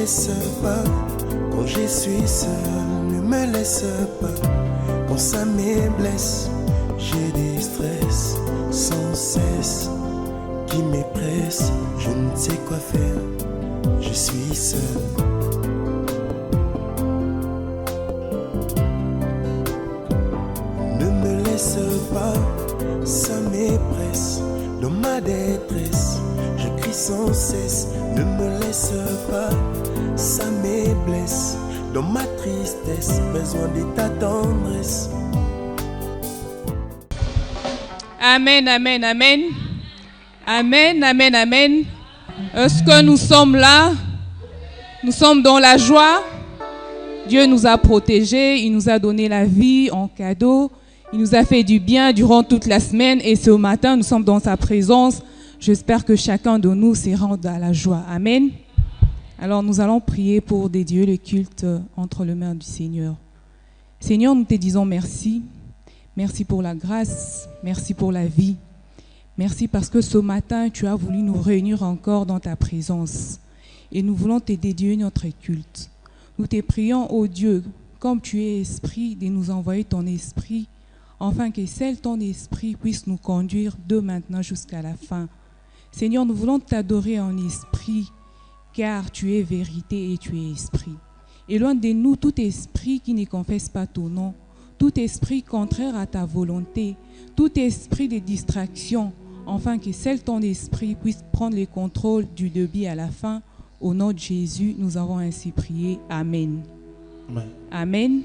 laisse pas quand je suis seul, ne me laisse pas quand ça me blesse. J'ai des stress sans cesse qui me pressent, je ne sais quoi faire, je suis seul. Ne me laisse pas, ça m'épresse, dans ma détresse, je crie sans cesse. Ne me laisse pas, ça me blesse, dans ma tristesse, besoin de ta tendresse. Amen, amen, amen. Amen, amen, amen. Est-ce que nous sommes là? Nous sommes dans la joie. Dieu nous a protégés, il nous a donné la vie en cadeau. Il nous a fait du bien durant toute la semaine et ce matin, nous sommes dans sa présence. J'espère que chacun de nous s'y rend à la joie. Amen. Alors nous allons prier pour dédier le culte entre les mains du Seigneur. Seigneur, nous te disons merci. Merci pour la grâce, merci pour la vie. Merci parce que ce matin, tu as voulu nous réunir encore dans ta présence. Et nous voulons te dédier notre culte. Nous te prions, ô Dieu, comme tu es esprit, de nous envoyer ton esprit, afin que seul ton esprit puisse nous conduire de maintenant jusqu'à la fin. Seigneur, nous voulons t'adorer en esprit, car tu es vérité et tu es esprit. Éloigne de nous tout esprit qui ne confesse pas ton nom, tout esprit contraire à ta volonté, tout esprit de distraction, afin que seul ton esprit puisse prendre le contrôle du début à la fin. Au nom de Jésus, nous avons ainsi prié. Amen. Amen. Amen.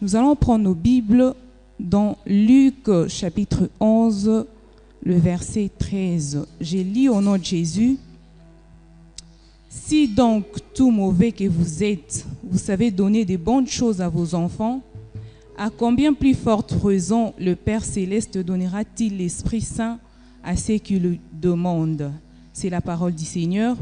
Nous allons prendre nos Bibles dans Luc chapitre 11, le verset 13. Je lis au nom de Jésus. Si donc, tout mauvais que vous êtes, vous savez donner de bonnes choses à vos enfants, à combien plus forte raison le Père Céleste donnera-t-il l'Esprit Saint à ceux qui le demandent? C'est la parole du Seigneur.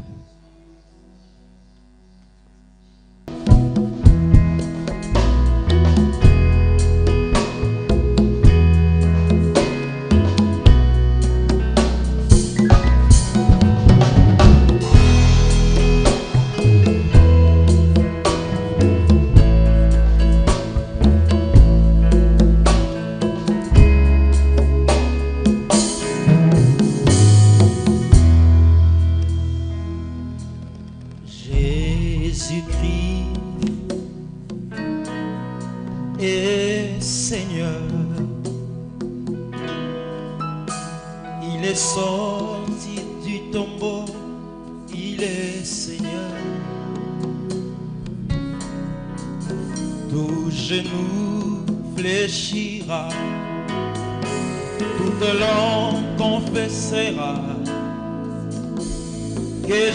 Que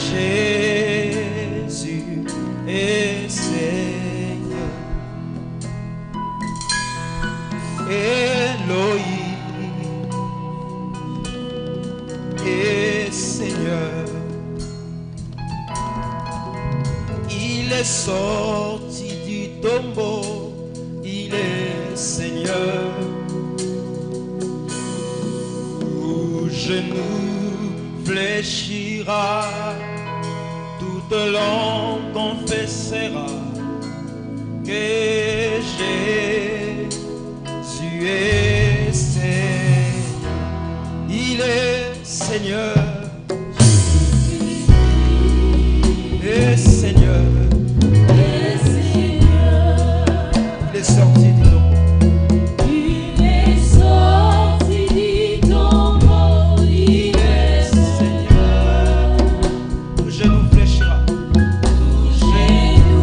Jésus est Seigneur. Elohim est Seigneur. Il est sorti du tombeau, il est Seigneur. Tout genou fléchira, toute langue confessera que Jésus est Seigneur. Il est Seigneur. Et Seigneur. Il est sorti du tombeau. Yeah.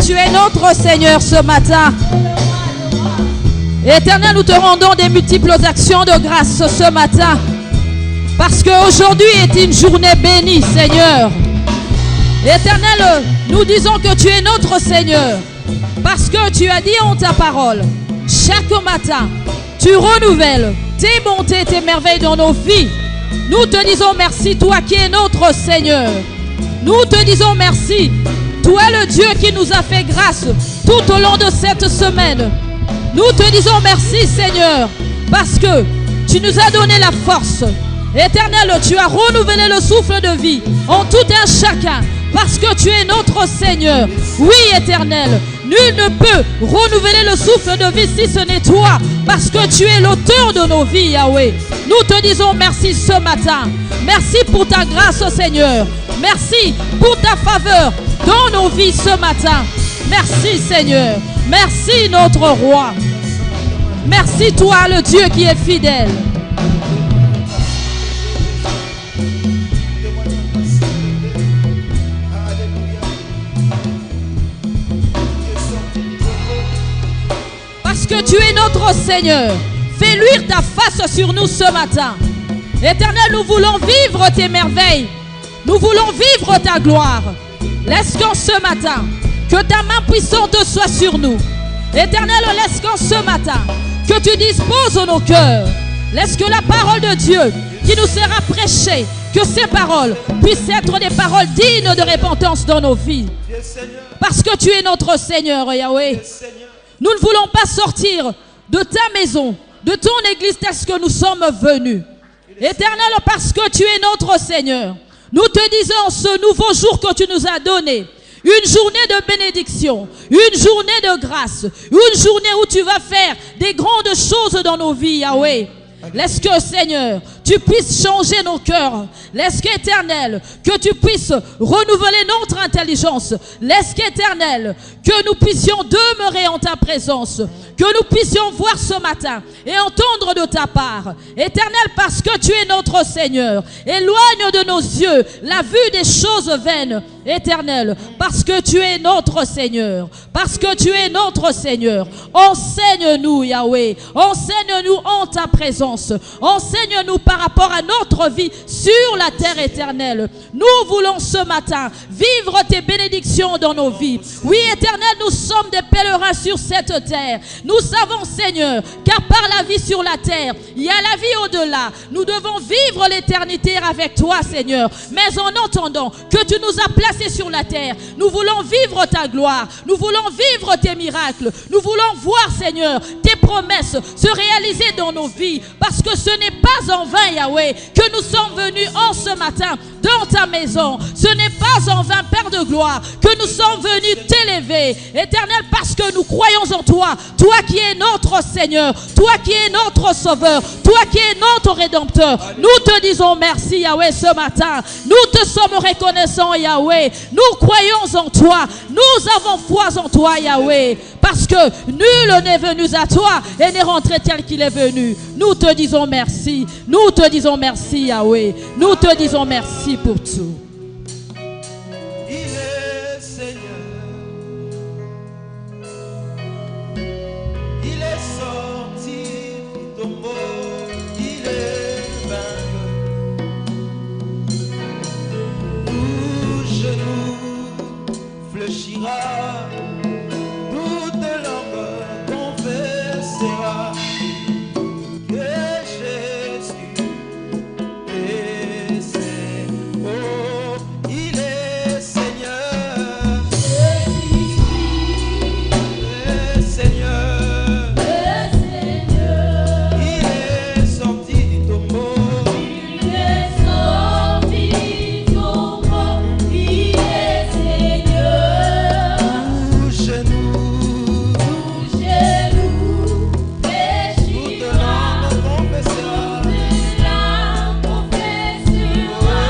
tu es notre Seigneur ce matin. Éternel, nous te rendons des multiples actions de grâce ce matin. Parce qu'aujourd'hui est une journée bénie, Seigneur. Éternel, nous disons que tu es notre Seigneur. Parce que tu as dit en ta parole, chaque matin, tu renouvelles tes bontés, tes merveilles dans nos vies. Nous te disons merci, toi qui es notre Seigneur. Nous te disons merci, toi le Dieu qui nous a fait grâce tout au long de cette semaine. Nous te disons merci, Seigneur, parce que tu nous as donné la force. Éternel, tu as renouvelé le souffle de vie en tout un chacun, parce que tu es notre Seigneur. Oui, Éternel, nul ne peut renouveler le souffle de vie si ce n'est toi, parce que tu es l'auteur de nos vies, Yahweh. Nous te disons merci ce matin. Merci pour ta grâce, Seigneur. Merci pour ta faveur dans nos vies ce matin. Merci, Seigneur. Merci, notre roi. Merci, toi, le Dieu qui est fidèle. Parce que tu es notre Seigneur. Fais luire ta face sur nous ce matin. Éternel, nous voulons vivre tes merveilles. Nous voulons vivre ta gloire. Laisse qu'en ce matin, que ta main puissante soit sur nous. Éternel, laisse qu'en ce matin, que tu disposes nos cœurs. Laisse que la parole de Dieu qui nous sera prêchée, que ces paroles puissent être des paroles dignes de repentance dans nos vies. Parce que tu es notre Seigneur, Yahweh. Nous ne voulons pas sortir de ta maison, de ton église, tel que nous sommes venus. Éternel, parce que tu es notre Seigneur, nous te disons ce nouveau jour que tu nous as donné, une journée de bénédiction, une journée de grâce, une journée où tu vas faire des grandes choses dans nos vies, Yahweh. Laisse que, Seigneur, tu puisses changer nos cœurs. Laisse qu'Éternel, que tu puisses renouveler notre intelligence. Laisse qu'Éternel, que nous puissions demeurer en ta présence. Que nous puissions voir ce matin et entendre de ta part. Éternel, parce que tu es notre Seigneur, éloigne de nos yeux la vue des choses vaines. Éternel, parce que tu es notre Seigneur. Parce que tu es notre Seigneur. Enseigne-nous, Yahweh. Enseigne-nous en ta présence. Enseigne-nous par rapport à notre vie sur la terre éternelle. Nous voulons ce matin vivre tes bénédictions dans nos vies. Oui, Éternel, nous sommes des pèlerins sur cette terre. Nous savons, Seigneur, car par la vie sur la terre, il y a la vie au-delà. Nous devons vivre l'éternité avec toi, Seigneur. Mais en entendant que tu nous as placés sur la terre, nous voulons vivre ta gloire. Nous voulons vivre tes miracles. Nous voulons voir, Seigneur, tes promesses se réaliser dans nos vies. Parce que ce n'est pas en vain, Yahweh, que nous sommes venus en ce matin dans ta maison. Ce n'est pas en vain, Père de gloire, que nous sommes venus t'élever. Éternel, parce que nous croyons en toi. Toi qui es notre Seigneur. Toi qui es notre Sauveur. Toi qui es notre Rédempteur. Nous te disons merci, Yahweh, ce matin. Nous te sommes reconnaissants, Yahweh. Nous croyons en toi. Nous avons foi en toi, Yahweh. Parce que nul n'est venu à toi et n'est rentré tel qu'il est venu. Nous te disons merci. Nous te disons merci, Yahweh. Nous te disons merci pour tout. Il est Seigneur. Il est sorti du tombeau. Il est vainqueur. Tout genou fléchira. Toute langue confessera que Jésus est Seigneur. Oh, il est Seigneur. Est Seigneur. Il est sorti du tombeau. Il est sorti du tombeau. Il est Seigneur. Tout genou, Tout genou fléchira. toute langue confessera. Toute langue confessera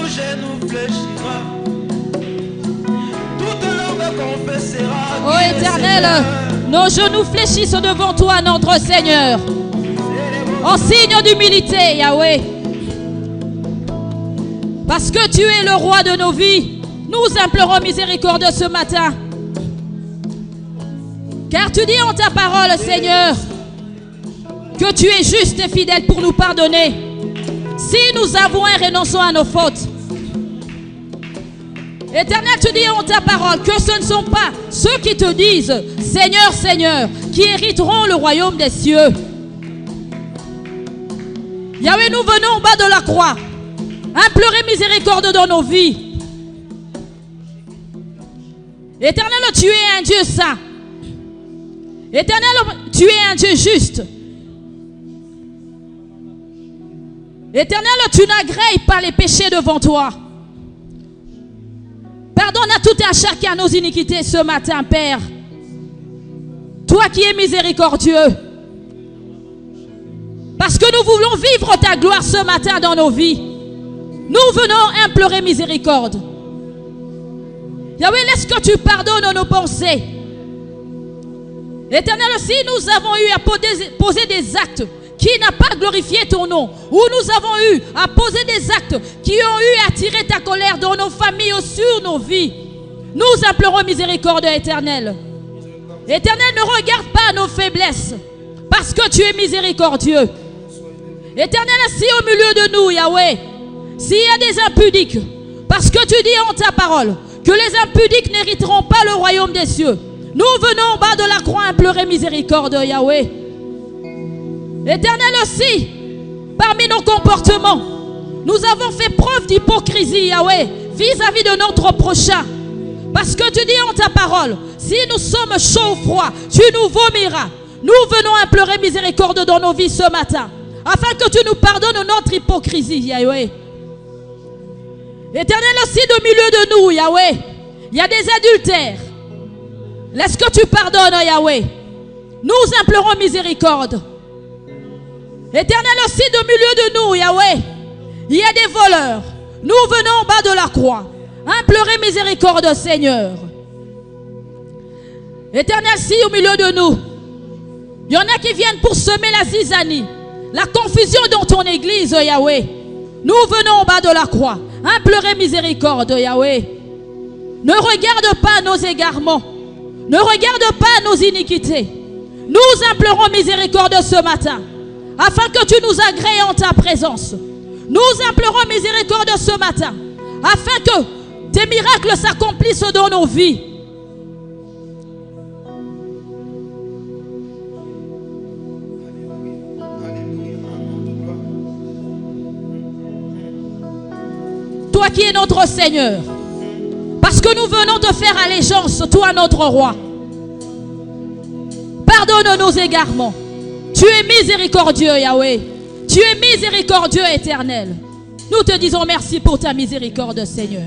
genou fléchira, toute langue confessera. Ô Éternel, nos genoux fléchissent devant toi, notre Seigneur, en signe d'humilité, Yahweh. Parce que tu es le roi de nos vies, nous implorons miséricorde ce matin. Car tu dis en ta parole, Seigneur, que tu es juste et fidèle pour nous pardonner si nous avouons et renonçons à nos fautes. Éternel, tu dis en ta parole que ce ne sont pas ceux qui te disent Seigneur, Seigneur, qui hériteront le royaume des cieux. Yahweh, nous venons au bas de la croix implorer miséricorde dans nos vies. Éternel, tu es un Dieu saint. Éternel, tu es un Dieu juste. Éternel, tu n'agrées pas les péchés devant toi. Pardonne à tout et à chacun nos iniquités ce matin, Père. Toi qui es miséricordieux. Parce que nous voulons vivre ta gloire ce matin dans nos vies. Nous venons implorer miséricorde. Yahweh, laisse que tu pardonnes nos pensées. Éternel, si nous avons eu à poser des actes qui n'ont pas glorifié ton nom, ou nous avons eu à poser des actes qui ont eu à attirer ta colère dans nos familles ou sur nos vies, nous implorons miséricorde, Éternel. Éternel, ne regarde pas nos faiblesses, parce que tu es miséricordieux. Éternel, si au milieu de nous, Yahweh, s'il y a des impudiques, parce que tu dis en ta parole que les impudiques n'hériteront pas le royaume des cieux, nous venons au bas de la croix implorer miséricorde, Yahweh. Éternel, aussi, parmi nos comportements, nous avons fait preuve d'hypocrisie, Yahweh, vis-à-vis de notre prochain. Parce que tu dis en ta parole, si nous sommes chauds ou froids, tu nous vomiras. Nous venons implorer miséricorde dans nos vies ce matin, afin que tu nous pardonnes notre hypocrisie, Yahweh. Éternel, aussi, au milieu de nous, Yahweh, il y a des adultères. Laisse que tu pardonnes, Yahweh. Nous implorons miséricorde. Éternel, aussi, au milieu de nous, Yahweh, il y a des voleurs. Nous venons au bas de la croix implorer miséricorde, Seigneur. Éternel, si au milieu de nous, il y en a qui viennent pour semer la zizanie, la confusion dans ton église, Yahweh. Nous venons au bas de la croix implorer miséricorde, Yahweh. Ne regarde pas nos égarements. Ne regarde pas nos iniquités. Nous implorons miséricorde ce matin, afin que tu nous agrées en ta présence. Nous implorons miséricorde ce matin, afin que tes miracles s'accomplissent dans nos vies. Toi qui es notre Seigneur, parce que nous venons te faire allégeance, toi notre roi. Pardonne nos égarements. Tu es miséricordieux, Yahweh. Tu es miséricordieux, Éternel. Nous te disons merci pour ta miséricorde, Seigneur.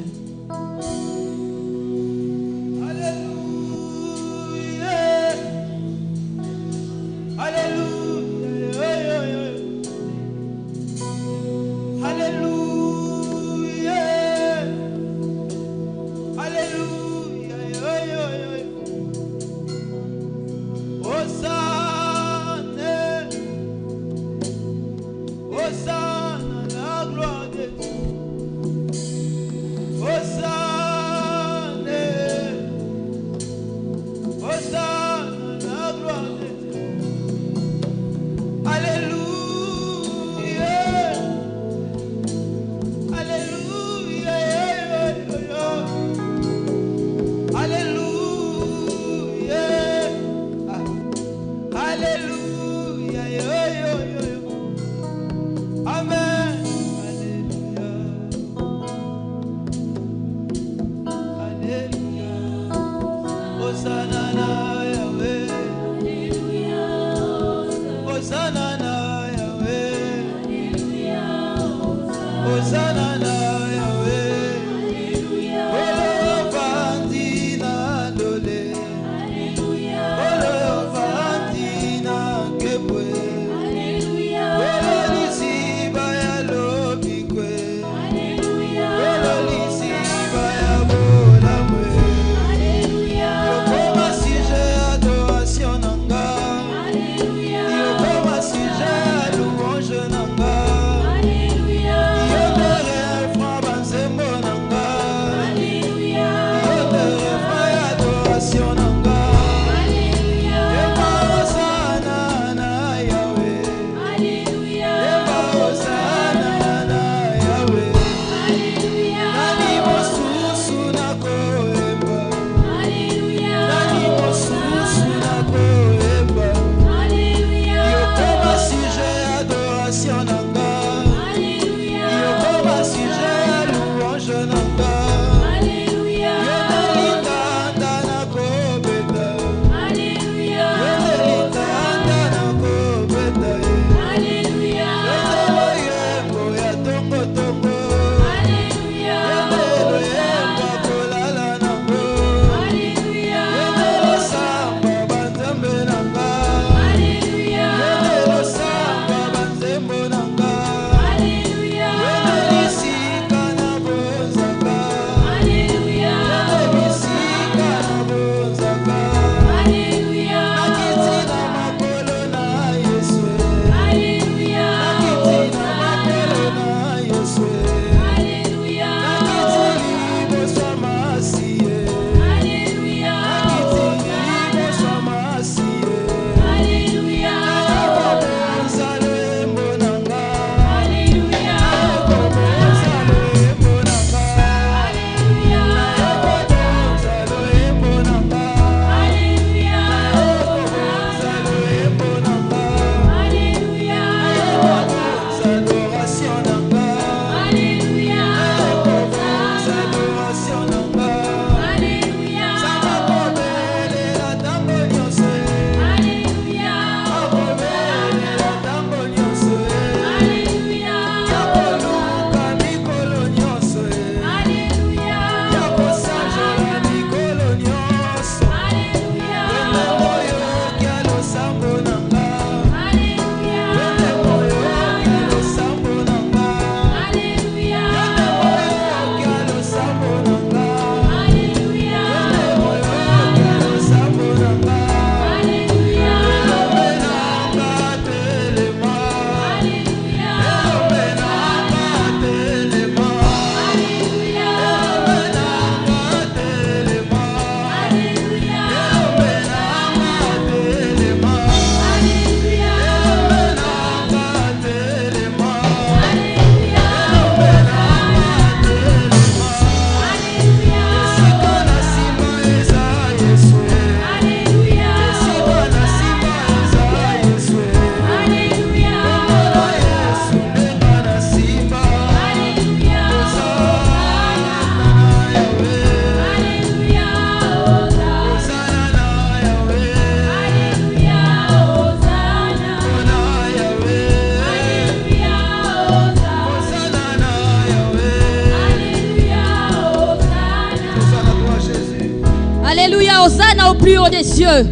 Hosanna au plus haut des cieux.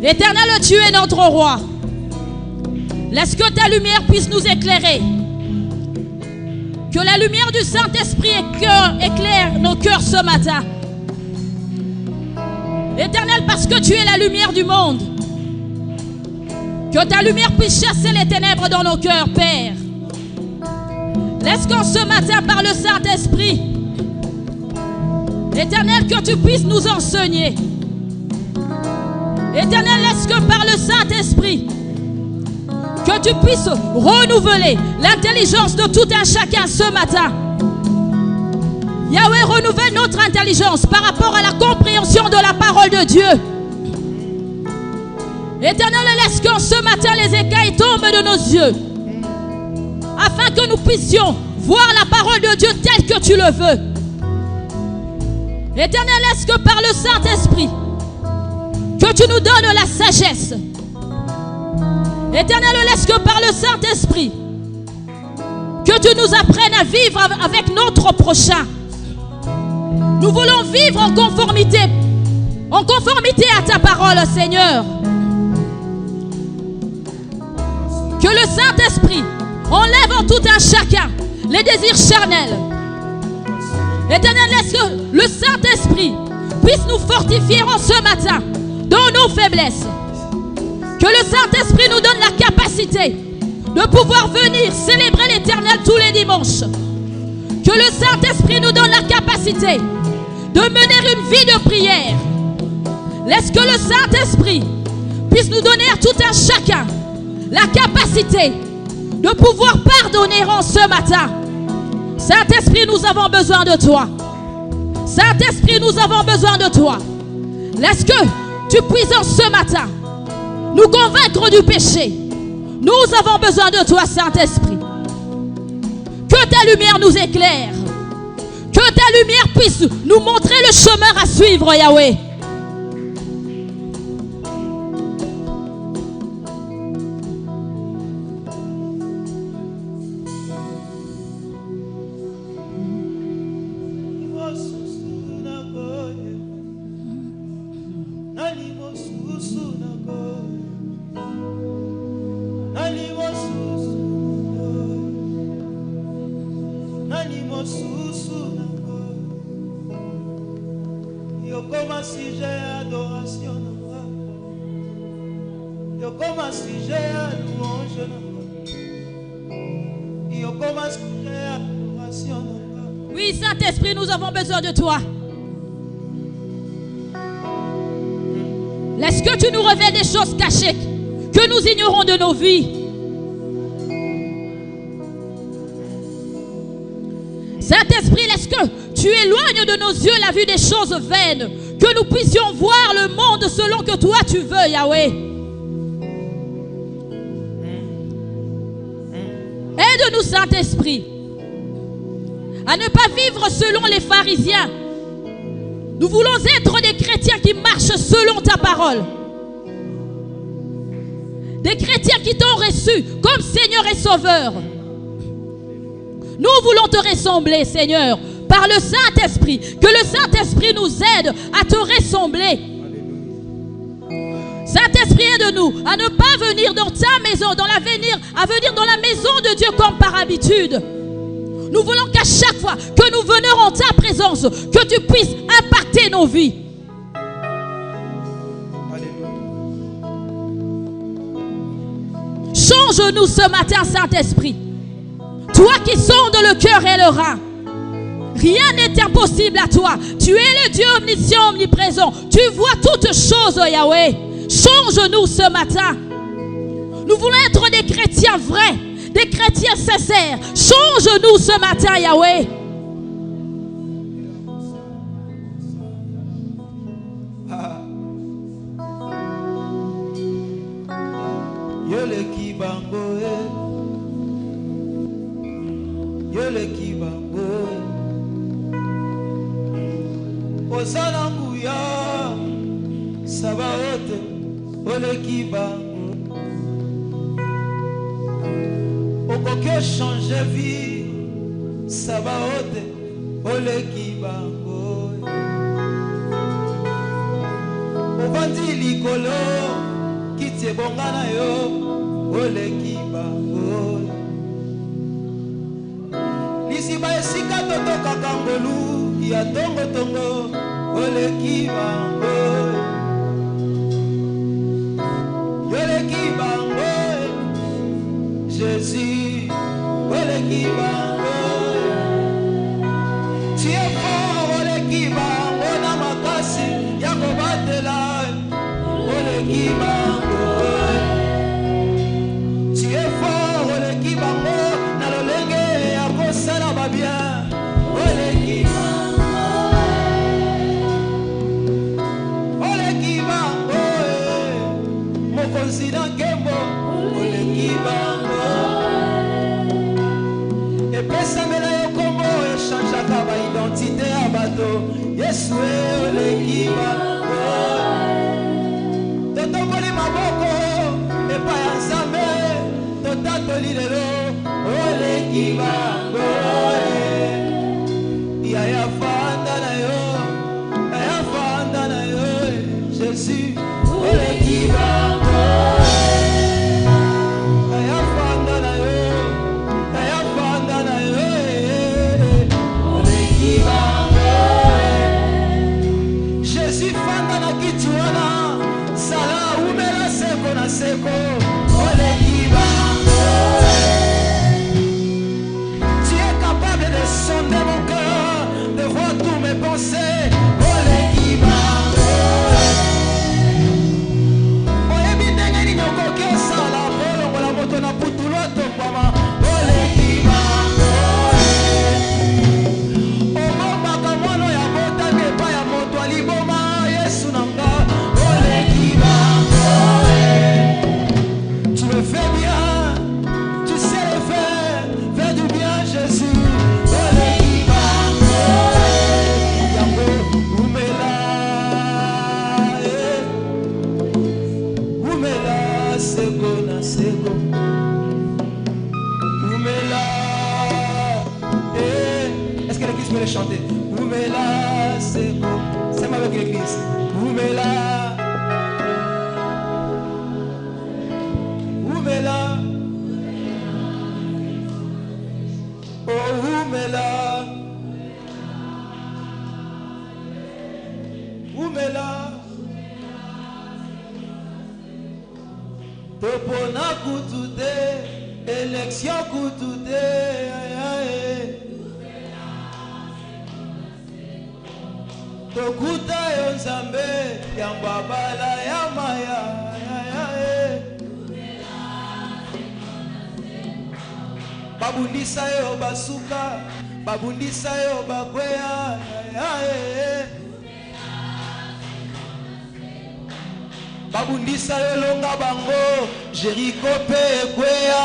Éternel, tu es notre roi. Laisse que ta lumière puisse nous éclairer. Que la lumière du Saint-Esprit éclaire nos cœurs ce matin. Éternel, parce que tu es la lumière du monde. Que ta lumière puisse chasser les ténèbres dans nos cœurs, Père. Laisse qu'en ce matin, par le Saint-Esprit, Éternel, que tu puisses nous enseigner. Éternel, laisse que par le Saint-Esprit, que tu puisses renouveler l'intelligence de tout un chacun ce matin. Yahweh, renouvelle notre intelligence par rapport à la compréhension de la parole de Dieu. Éternel, laisse qu'en ce matin les écailles tombent de nos yeux, afin que nous puissions voir la parole de Dieu telle que tu le veux. Éternel, laisse que par le Saint-Esprit, que tu nous donnes la sagesse. Éternel, laisse que par le Saint-Esprit, que tu nous apprennes à vivre avec notre prochain. Nous voulons vivre en conformité à ta parole, Seigneur. Que le Saint-Esprit enlève en tout un chacun les désirs charnels. Éternel, laisse que le Saint-Esprit puisse nous fortifier en ce matin dans nos faiblesses. Que le Saint-Esprit nous donne la capacité de pouvoir venir célébrer l'Éternel tous les dimanches. Que le Saint-Esprit nous donne la capacité de mener une vie de prière. Laisse que le Saint-Esprit puisse nous donner à tout un chacun la capacité de pouvoir pardonner en ce matin. Saint-Esprit, nous avons besoin de toi. Saint-Esprit, nous avons besoin de toi. Laisse que tu puisses en ce matin nous convaincre du péché. Nous avons besoin de toi, Saint-Esprit. Que ta lumière nous éclaire. Que ta lumière puisse nous montrer le chemin à suivre, Yahweh. Oui, Saint-Esprit, nous avons besoin de toi. Laisse que tu nous révèles des choses cachées que nous ignorons de nos vies. Saint-Esprit, laisse que tu éloignes de nos yeux la vue des choses vaines, que nous puissions voir le monde selon que toi tu veux, Yahweh. Aide-nous, Saint-Esprit, à ne pas vivre selon les pharisiens. Nous voulons être des chrétiens qui marchent selon ta parole. Des chrétiens qui t'ont reçu comme Seigneur et Sauveur. Nous voulons te ressembler, Seigneur, par le Saint-Esprit. Que le Saint-Esprit nous aide à te ressembler. Saint-Esprit, aide-nous à ne pas venir dans ta maison, à venir dans la maison de Dieu comme par habitude. Nous voulons qu'à chaque fois que nous venons en ta présence, que tu puisses impacter nos vies. Change-nous ce matin, Saint-Esprit. Toi qui sondes le cœur et le rein. Rien n'est impossible à toi. Tu es le Dieu omniscient, omniprésent. Tu vois toutes choses, Yahweh. Change-nous ce matin. Nous voulons être des chrétiens vrais, des chrétiens sincères. Change-nous ce matin, Yahweh. Yole kibangoe, yole kibangoe, osana nguya, sabaote, ole kibango, okoke changer vie, sabaote, ole kibangoe, ofandi likolo kiti ebonga na yo oleki bango lisiba esika totokaka ngolu ya tongotongo oleki bango yoleki bango Jésus oleki bango tu es fort oleki bango na makasi ya kobatela oleki bango tu es fort oleki bango na lolenge ya kosala babien oleki bango oleki bango mokonzi na nkembo oleki bango epesamela yo kombo echangeaka baidentité ya bato yesu oleki bango totongoli maboko epai ya nzambe totatoli lelo oleki bango yaya fanda na yo yaya fanda na yo jésus oleki bango yaya fanda na yo yaya fanda na yo oleki bango jésus fanda na kiti wana sala umela seko na seko oleki bango tu es capable de sonder mon cœur de voir tous mes pensées oleki bango oyebi ndenge nini okoki osala bolongola moto na putulu atombama oleki bango obombaka mwana ya botami epai ya moto aliboma yesu na nga oleki bango tu me fais bien tu sais le faire fais du bien jésus oleki bango yango umela umela seko na seko umela est-ce que l'église peut le chanter umela seko c'est moi avec l'église umela umela oh umela umela topona kutu te élection kutu te tokuta yo nzambe yango abala ya maya babundisa yo basuka babundisa yo bakweya babundisa yo longa bango jeriko mpe ekweya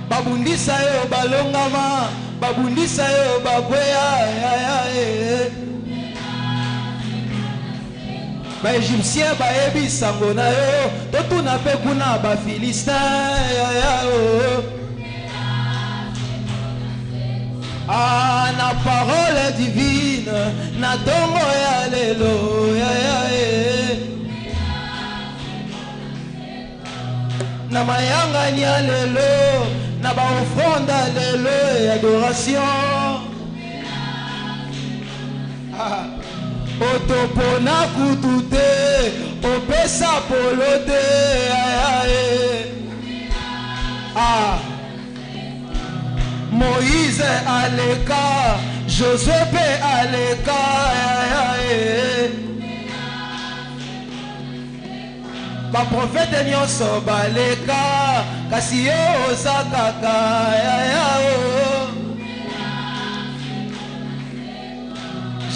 babundisa yo balongama babundisa yo bakweya baegyptien bayebi sango na yo totuna mpe kuna bafilistin na parole divine na tongo ya lelo na mayangani ya lelo na baofrande ya lelo ya adoration otopona kutu te opesa polo te Moïse aleka Josué pe aleka baprofete nyonso baleka kasi yo oza kaka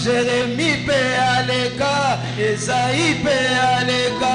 Jérémie pe aleka Esaïe pe aleka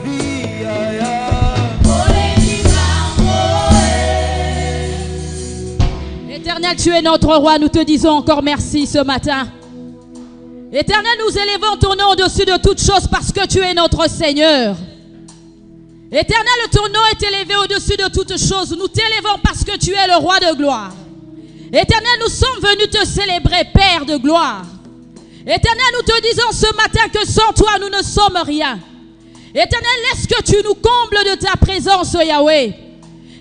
vie. Éternel, tu es notre roi, nous te disons encore merci ce matin. Éternel, nous élevons ton nom au-dessus de toutes choses parce que tu es notre Seigneur. Éternel, ton nom est élevé au-dessus de toutes choses. Nous t'élevons parce que tu es le roi de gloire. Éternel, nous sommes venus te célébrer, Père de gloire. Éternel, nous te disons ce matin que sans toi, nous ne sommes rien. Éternel, laisse que tu nous combles de ta présence, Yahweh.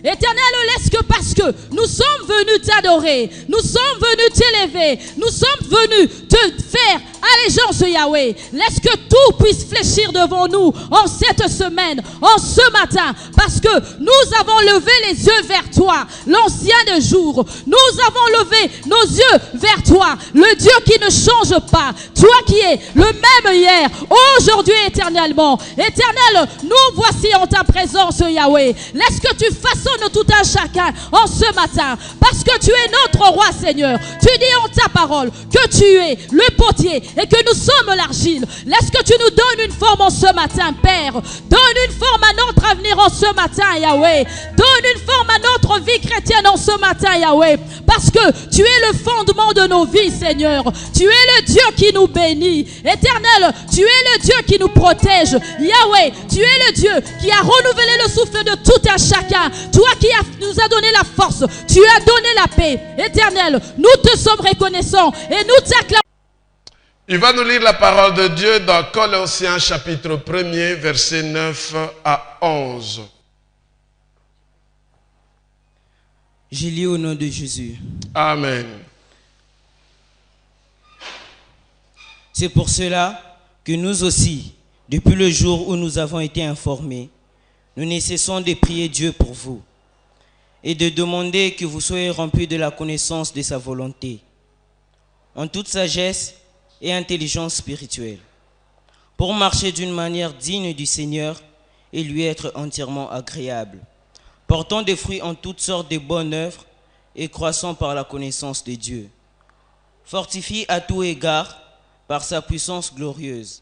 Éternel, laisse que parce que nous sommes venus t'adorer, nous sommes venus t'élever, nous sommes venus te faire allégeance, Yahweh. Laisse que tout puisse fléchir devant nous en cette semaine, en ce matin, parce que nous avons levé les yeux vers toi, l'ancien des jours. Nous avons levé nos yeux vers toi, le Dieu qui ne change pas, toi qui es le même hier, aujourd'hui, éternellement. Éternel, nous voici en ta présence, Yahweh. Laisse que tu façonnes tout un chacun en ce matin, parce que tu es notre roi, Seigneur. Tu dis en ta parole que tu es le potier et que nous sommes l'argile. Laisse que tu nous donnes une forme en ce matin, Père. Donne une forme à notre avenir en ce matin, Yahweh. Donne une forme à notre vie chrétienne en ce matin, Yahweh, parce que tu es le fondement de nos vies, Seigneur. Tu es le Dieu qui nous bénit. Éternel, tu es le Dieu qui nous protège. Yahweh, tu es le Dieu qui a renouvelé le souffle de tout un chacun. Toi qui nous as donné la force, tu as donné la paix. Éternel, nous te sommes reconnaissants et nous t'acclamons. Il va nous lire la parole de Dieu dans Colossiens chapitre 1er, versets 9 à 11. Je lis au nom de Jésus. Amen. C'est pour cela que nous aussi, depuis le jour où nous avons été informés, nous ne cessons de prier Dieu pour vous et de demander que vous soyez remplis de la connaissance de sa volonté, en toute sagesse et intelligence spirituelle, pour marcher d'une manière digne du Seigneur et lui être entièrement agréable, portant des fruits en toutes sortes de bonnes œuvres et croissant par la connaissance de Dieu, fortifié à tout égard par sa puissance glorieuse,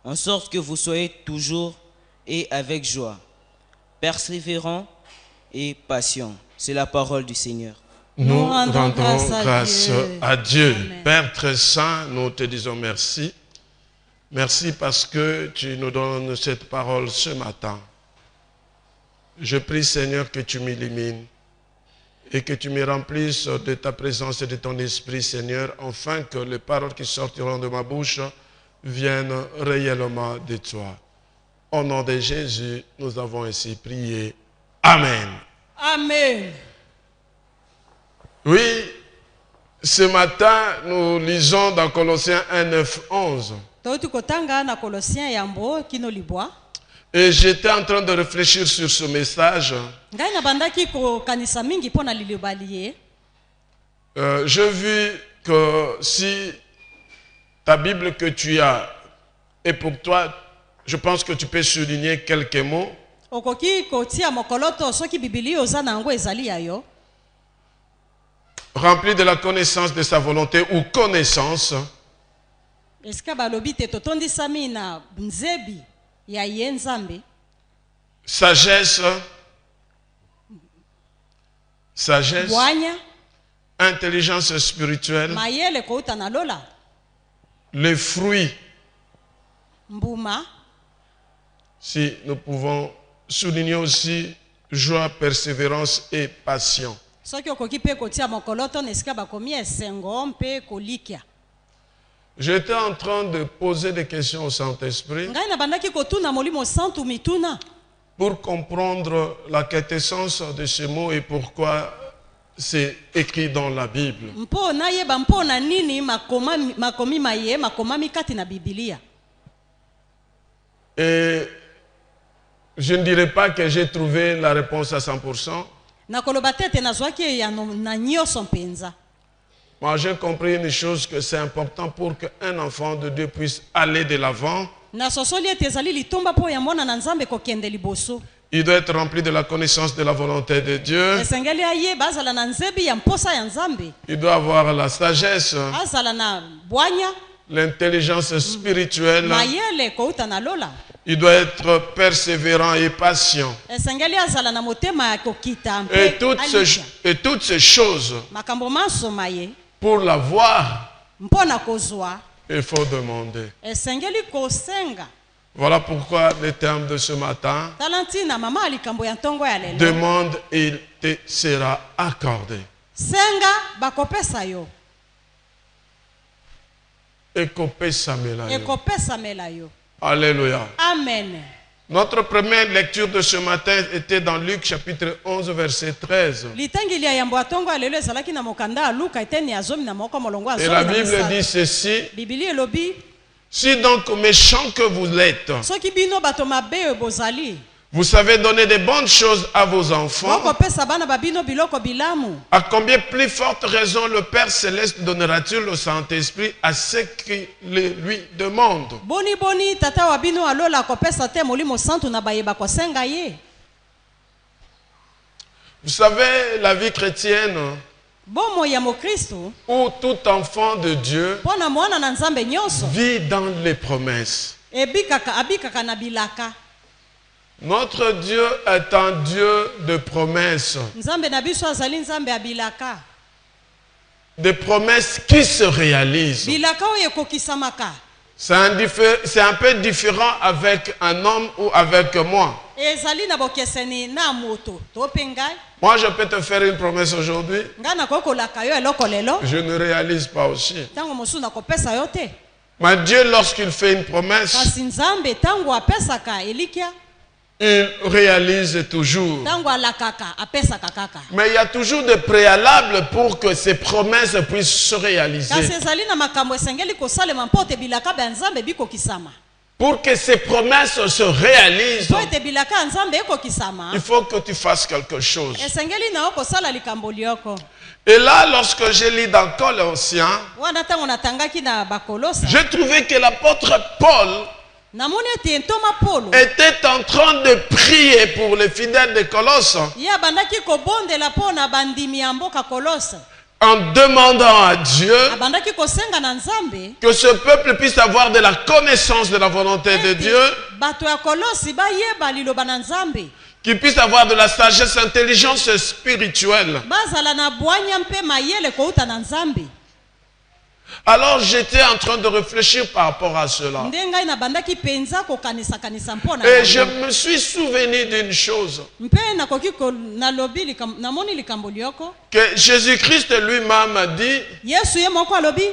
en sorte que vous soyez toujours et avec joie, persévérant et patient. C'est la parole du Seigneur. Nous rendons grâce à Dieu. Amen. Père très saint, nous te disons merci. Merci parce que tu nous donnes cette parole ce matin. Je prie, Seigneur, que tu m'illumines et que tu me remplisses de ta présence et de ton esprit, Seigneur, afin que les paroles qui sortiront de ma bouche viennent réellement de toi. Au nom de Jésus, nous avons ainsi prié. Amen. Amen. Oui, ce matin, nous lisons dans Colossiens 1, 9, 11. Tauti kotanga na Colossiens yambo kino libwa. Et j'étais en train de réfléchir sur ce message. Ngai na bandaki ko kanisa mingi pona lilibalie. J'ai vu que si ta Bible que tu as est pour toi, je pense que tu peux souligner quelques mots. Okoki kotia mokoloto soki bibili oza na ngo ezali yayo. Rempli de la connaissance de sa volonté ou connaissance. Eska balobi te totondi sami na nzebi ya ye nzambe. Sagesse. Sagesse. Bwanya Intelligence spirituelle. mayele kouta na lola. Les fruits. Mbuma. Si nous pouvons souligner aussi joie, persévérance et passion. Soki okoki pe kotia mokoloto nesika bakomi esengo mpe kolikia. J'étais en train de poser des questions au Saint-Esprit Ngai na bandaki kotuna molimo santu mituna. pour comprendre la quintessence de ce mot et pourquoi c'est écrit dans la Bible. Mpo na yeba mpo na nini makomi maye makomami kati na Biblia. Et je ne dirais pas que j'ai trouvé la réponse à 100%. Nakoloba tete nazwaki ya na nyoso mpenza. Moi, j'ai compris une chose, que c'est important pour qu'un enfant de Dieu puisse aller de l'avant. Na sosoli ete ezali litomba po ya mwana na nzambe kokende liboso. Il doit être rempli de la connaissance de la volonté de Dieu. Esengeli ayeba azala na nzebi ya mposa ya nzambe. Il doit avoir la sagesse, Azala na bwanya l'intelligence spirituelle mayele kouta na lola. Il doit être persévérant et patient. esengeli azala na motema ya kokita Et mpe toutes ces choses, makambo masoma ye pour l'avoir, mpo na kozwa il faut demander. esengeli kosenga. Voilà pourquoi le terme de ce matin, tala ntina mama ya likambo ya ntongo ya lelo demande et il te sera accordé. senga bakopesa yo Ekopesamela yo. ekopesamela yo. Alléluia. Amen. Notre première lecture de ce matin était dans Luc chapitre 11 verset 13. litangeli ya yambo ya ntongo ya lelo ezalaki na mokanda ya luka eteni ya 11 molongo ya Et la 17. Bible dit ceci: bibili elobi si donc méchant que vous l'êtes, soki bino bato mabe oyo bozali vous savez donner de bonnes choses à vos enfants, bokopesa bana babino biloko bilamu, à combien plus forte raison le Père Céleste donnera-t-il le Saint-Esprit à ceux qui le lui demandent? boni tata wa bino alola akopesa te molimo santu na bayeba kosenga ye. Vous savez, la vie chrétienne, Bomo ya mokristo où tout enfant de Dieu mpona mwana na nzambe nyonso vit dans les promesses. abikaka na bilaka. Notre Dieu est un Dieu de promesses. Nzambe na biso azali nzambe ya bilaka. Des promesses qui se réalisent. Bilaka oyo ekokisamaka. C'est un peu différent avec un homme ou avec moi. Ezali na bokeseni na moto to pe ngai. Moi, je peux te faire une promesse aujourd'hui. Ngai nakokolaka yo eloko lelo. Je ne réalise pas aussi. Tango mosu nakopesa yo te. Mais Dieu, lorsqu'il fait une promesse, Kasi nzambe tango apesaka elikia. il réalise toujours. Tango alakaka apesaka kaka. Mais il y a toujours des préalables pour que ces promesses puissent se réaliser. Kasi ezali na makambo esengeli kosalema mpo te bilaka ba nzambe bikokisama. Pour que ces promesses se réalisent, Po ete bilaka ya nzambe ekokisama. il faut que tu fasses quelque chose. Esengeli na okosala likambo lioko. Et là, lorsque je lis dans Colossiens, Wana tango natangaki na bakolosa. j'ai trouvé que l'apôtre Paul Namoni ete ntoma Paulo. était en train de prier pour les fidèles de Colosse Ya bandaki kobondela po na bandimi ya mboka Kolose. en demandant à Dieu Abandaki kosenga na nzambe. que ce peuple puisse avoir de la connaissance de la volonté de Dieu, Bato ya Kolosi bayeba liloba na nzambe. qu'il puisse avoir de la sagesse, intelligence spirituelle. Bazala na bwanya mpe mayele kouta na nzambe. Alors j'étais en train de réfléchir par rapport à cela. Ndengai na bandaki penza kokanisa kanisa mpona. Et je me suis souvenu d'une chose, Mpe nakoki ko nalobi likam namoni likambo lioko. que Jésus-Christ lui-même a dit, Yesu ye moko alobi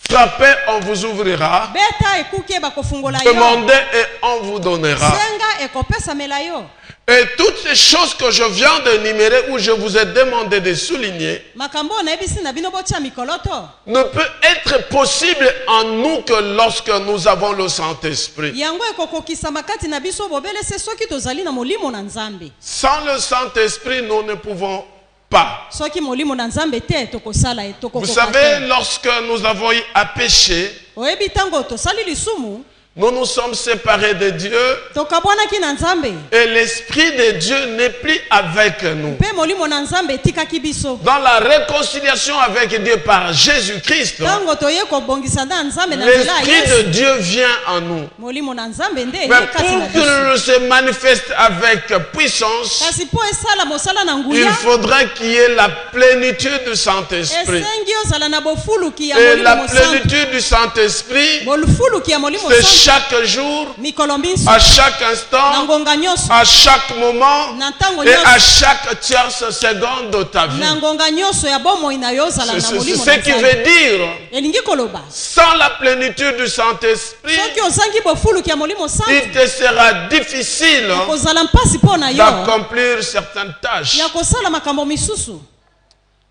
frappez, on vous ouvrira, beta ekuki bakofungola yo. demandez et on vous donnera. Senga ekopesa mela yo. Et toutes ces choses que je viens d'énumérer ou je vous ai demandé de souligner Makambo na ebisi na bino botia mikoloto. ne peut être possible en nous que lorsque nous avons le Saint-Esprit. Yango ekokokisa makati na biso bobele se soki tozali na molimo na nzambe. Sans le Saint-Esprit, nous ne pouvons pas. Soki molimo na nzambe te tokosala Vous etokoko. savez, lorsque nous avons eu à pécher, Oyebi tango tosali lisumu nous nous sommes séparés de Dieu tokabwanaki na nzambe. et l'Esprit de Dieu n'est plus avec nous. Mpe molimo na nzambe etikaki biso. Dans la réconciliation avec Dieu par Jésus-Christ, Tango toye kobongisa na nzambe na nzela ya l'Esprit de Yesu. Dieu vient en nous. Molimo na nzambe nde Mais ekati na pour biso. qu'il se manifeste avec puissance, Kasi po esala mosala na il nguya. faudrait qu'il y ait la plénitude du Saint-Esprit. Esengi ozala na bofuluki ya Et la molimo santu. plénitude du Saint-Esprit, Bofuluki ya molimo c'est santu. chaque jour, Mikolo miso. à chaque Na instant, ngonga nyonso. à chaque moment Na ntango et à nyonso. chaque tierce seconde de ta vie. Na ngonga nyonso ya bomoi na yo ozala na C'est molimo ce na qui nzambe. veut dire, Elingi koloba. sans la plénitude du Saint-Esprit, Soki ozangi bofuluki ya molimo santu. il te sera difficile Kozala mpasi mpo na yo. d'accomplir certaines tâches. Ya kosala makambo misusu.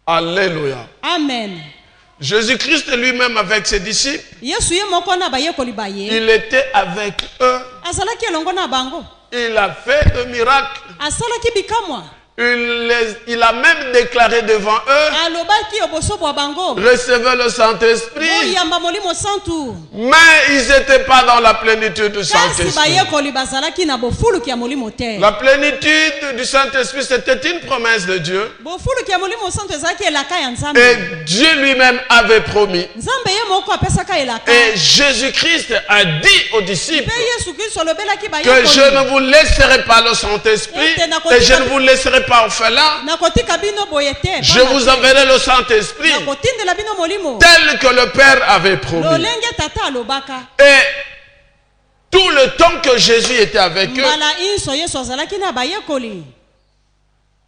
Alléluia. Amen. Jésus-Christ lui-même avec ses disciples, Yesu ye moko na bayekoli baye. il était avec eux. Azalaki elongo na bango. Il a fait de miracles. Asalaki bikamwa. Il a même déclaré devant eux, alobaki oboso bwa bango recevez le Saint-Esprit. boyamba molimo santu Mais ils n'étaient pas dans la plénitude du kasi Saint-Esprit. bayekoli bazalaki na bofuluki ya molimo te La plénitude du Saint-Esprit, c'était une promesse de Dieu. bofuluki ya molimo santu ezalaki elaka ya nzambe Et Dieu lui-même avait promis. nzambe ye moko apesaka elaka Et Jésus-Christ a dit aux disciples mpe yesu kristo alobelaki que je bayekoli ne vous laisserai pas le Saint-Esprit et je ne vous laisserai pas orphelin. nakotika bino boye te Je vous enverrai le Saint-Esprit nakotindela bino molimo tel que le Père avait promis. lolenge tata alobaka Et tout le temps que Jésus était avec eux, mbala inso yesu azalaki na bayekoli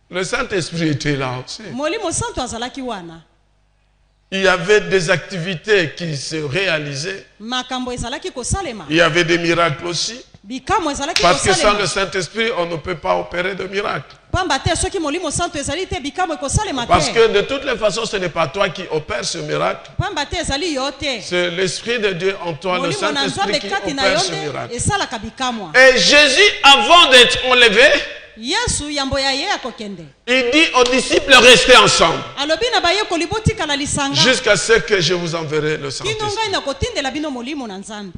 le Saint-Esprit était là aussi. molimo santu azalaki wana Il y avait des activités qui se réalisaient. makambo ezalaki kosalema Il y avait des miracles aussi. bikamwa ezalaki Parce que sans kosalema le Saint-Esprit, on ne peut pas opérer de miracles. pamba te soki molimo santu ezali te bikamwa ekosalema Parce te que de toutes les façons, ce n'est pas toi qui opères ce miracle. pamba te ezali yo te C'est l'Esprit de Dieu en toi, le molimo na Saint-Esprit nzambe qui kati na opère yo ce nde miracle. esalaka bikamwa Et Jésus, avant d'être enlevé, yesu yambo ya ye akokende il dit aux disciples, restez ensemble. alobi na bayekoli botikala lisanga Jusqu'à ce que je vous enverrai le kino Saint-Esprit. ngai nakotindela bino molimo na nzambe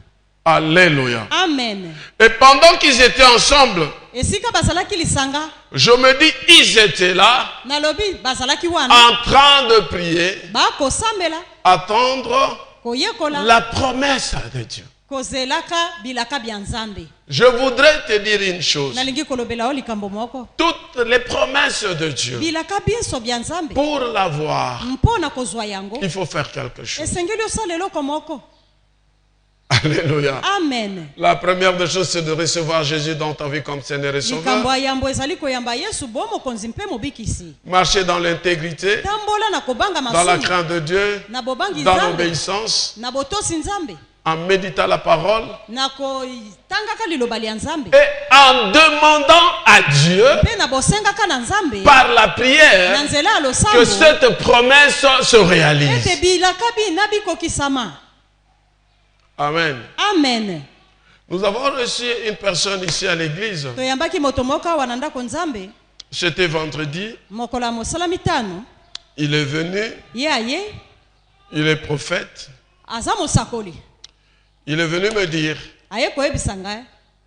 Alléluia. amen Et pendant qu'ils étaient ensemble, esika bazalaki lisanga je me dis, ils étaient là, nalobi bazalaki wana en train de prier, bakosambela attendre koyekola la promesse de Dieu. kozelaka bilaka bya nzambe Je voudrais te dire une chose. nalingi kolobela o likambo moko Toutes les promesses de Dieu, bilaka biso bya nzambe pour l'avoir, mpo na kozwa yango il faut faire quelque chose. esengeli osala eloko moko Alléluia. amen La première des choses, c'est de recevoir Jésus dans ta vie comme Seigneur et likambo Sauveur. ya yambo ezali koyamba yesu bo mokonzi mpe mobikisi Marcher dans l'intégrité, tambola na kobanga dans la masumu crainte de Dieu, na bobangi dans nzambe l'obéissance, na botosi nzambe en méditant la parole na kotangaka liloba lya nzambe et en demandant à Dieu, mpe na bosengaka na nzambe par la prière, na nzela ya que losambo cette promesse se réalise. ete bilaka bina bikokisama Amen. amen Nous avons reçu une personne ici à l'église. toyambaki moto moko awa na ndako nzambe C'était vendredi. mokolo ya mosala mitano Il est venu. ye aye Il est prophète. aza mosakoli Il est venu me dire aye koyebisa ngai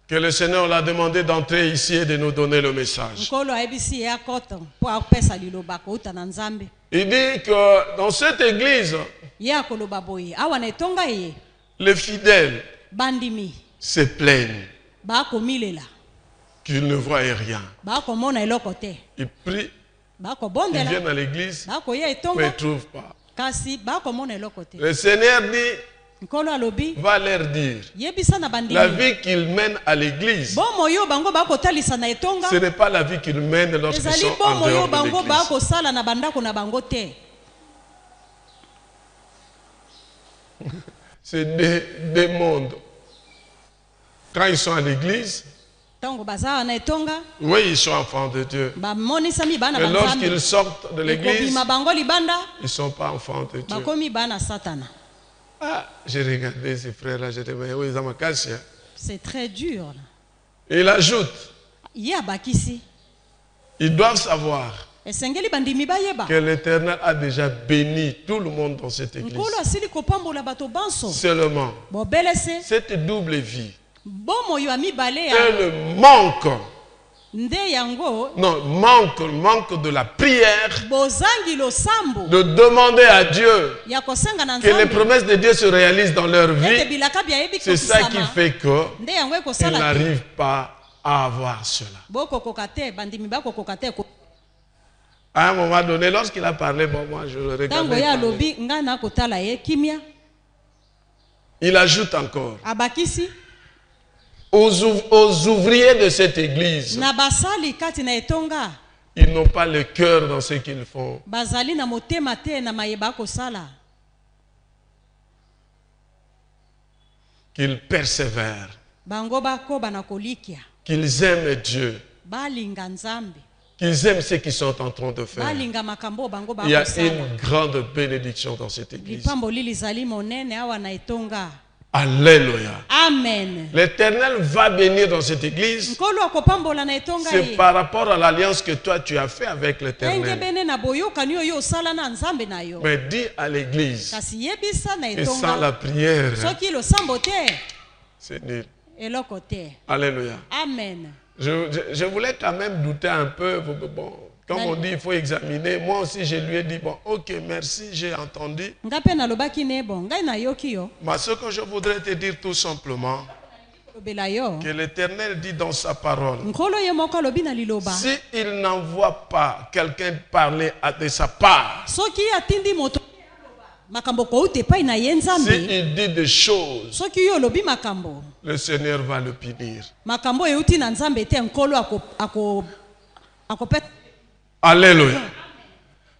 que le Seigneur l'a demandé d'entrer ici et de nous donner le message. nkolo ayebisi ye akota mpo apesa liloba kouta na nzambe Il dit que dans cette église, ye akoloba boye awa na etonga ye les fidèles bandimi se plaignent bakomilela qu'ils ne voient rien. bakomona eloko te Ils prient, ils bakobondela viennent à l'église, bakoya mais ils etonga ne trouvent pas. kasi bakomona eloko te Le Seigneur dit, nkolo alobi va leur dire, yebisa na la bandimi vie qu'ils mènent à l'église, bomo yo bango bakotalisa na etonga ce n'est pas la vie qu'ils mènent lorsqu'ils ezali sont en bomo yo dehors de bango l'église. bakosala na bandako na bango te C'est des mondes. Quand ils sont à l'église, ntango baza na etonga oui, ils sont enfants de Dieu. bamonisami bana Mais banzambe lorsqu'ils sortent de l'église, ekobima bango libanda ils ne sont pas enfants de Dieu. bakomi bana satana Ah, j'ai regardé ces frères-là, j'ai dit, mais oui, ils ont ma casse. c'est très dur là. Il ajoute, ye abakisi ils doivent savoir esengeli bandimi bayeba que l'Éternel a déjà béni tout le monde dans cette église. nkolo asili kopambola bato banso Seulement, bobelese cette double vie bomo yo ya mibale et ya le manque, nde yango non, manque de la prière, bozangi losambo de demander à Dieu ya kosenga na que les nzambe promesses de Dieu se réalisent dans leur ete vie. bilaka byayebi C'est ça qui kokisama fait que nde yango ils ekosala te n'arrivent pas à avoir cela. bokokoka te bandimi bakokoka te À un moment donné, lorsqu'il a parlé, bon, moi je le ntango regardais ye parler. alobi ngai nakotala ye kimia Il ajoute encore, abakisi aux ouvriers de cette église, na basali kati na etonga ils n'ont pas le cœur dans ce qu'ils font. bazali na motema te na mayeba akosala Qu'ils persévèrent, bango bakoba na kolikia qu'ils aiment Dieu, balinga nzambe qu'ils aiment ce qu'ils sont en train de faire. balinga makambo oyo bango Il y a bakosala une grande bénédiction dans cette église. lipamboli lizali monene awa na etonga Alléluia. Amen. L'Éternel va bénir dans cette église. Nkolo akopambola na etonga C'est ye. par rapport à l'alliance que toi tu as fait avec Enge l'Éternel. bene na boyokani oyo osala na nzambe na yo. Mais dis à l'église Kasi yebisa na que sans etonga. la prière, Soki losambo te, c'est nul. eloko te. Alléluia. Amen. Je voulais quand même douter un peu. Bon, comme on dit, il faut examiner. Moi aussi, je lui ai dit, bon, ok, merci, j'ai entendu. Ngape na lobaki ne bon, ngai na yoki yo. Mais ce que je voudrais te dire tout simplement, Lobela yo. que l'Éternel dit dans sa parole, Nkolo ye moko lobi na liloba. s'il n'envoie pas quelqu'un parler de sa part, Soki atindi moto makambo ko ute pai na ye nzambe. s'il dit des choses, Soki yo lobi makambo. le Seigneur va le punir. Makambo euti na nzambe te nkolo akopet. Alléluia.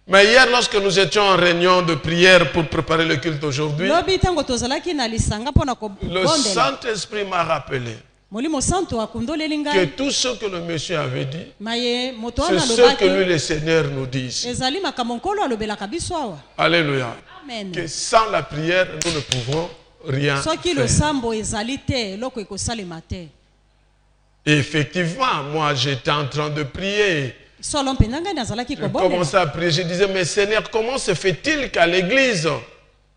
Mais hier, lorsque nous étions en réunion de prière pour préparer le culte aujourd'hui, Lobi tango tozalaki na lisanga pona ko le bondela. Saint-Esprit m'a rappelé Molimo santo akundoleli que ngai. tout ce que le monsieur avait dit, Maye moto c'est wana ce que lobaki. lui, le Seigneur, nous dit ici. Ezali makambo nkolo alobelaka biso awa. Alléluia. Amen. Que sans la prière, nous ne pouvons rien Soki faire. losambo ezali te eloko ekosalema te. Et effectivement, moi, j'étais en train de prier. Solo mpenza ngai nazalaki Je kobondela. commençais à prier. Je disais, mais Seigneur, comment se fait-il qu'à l'église,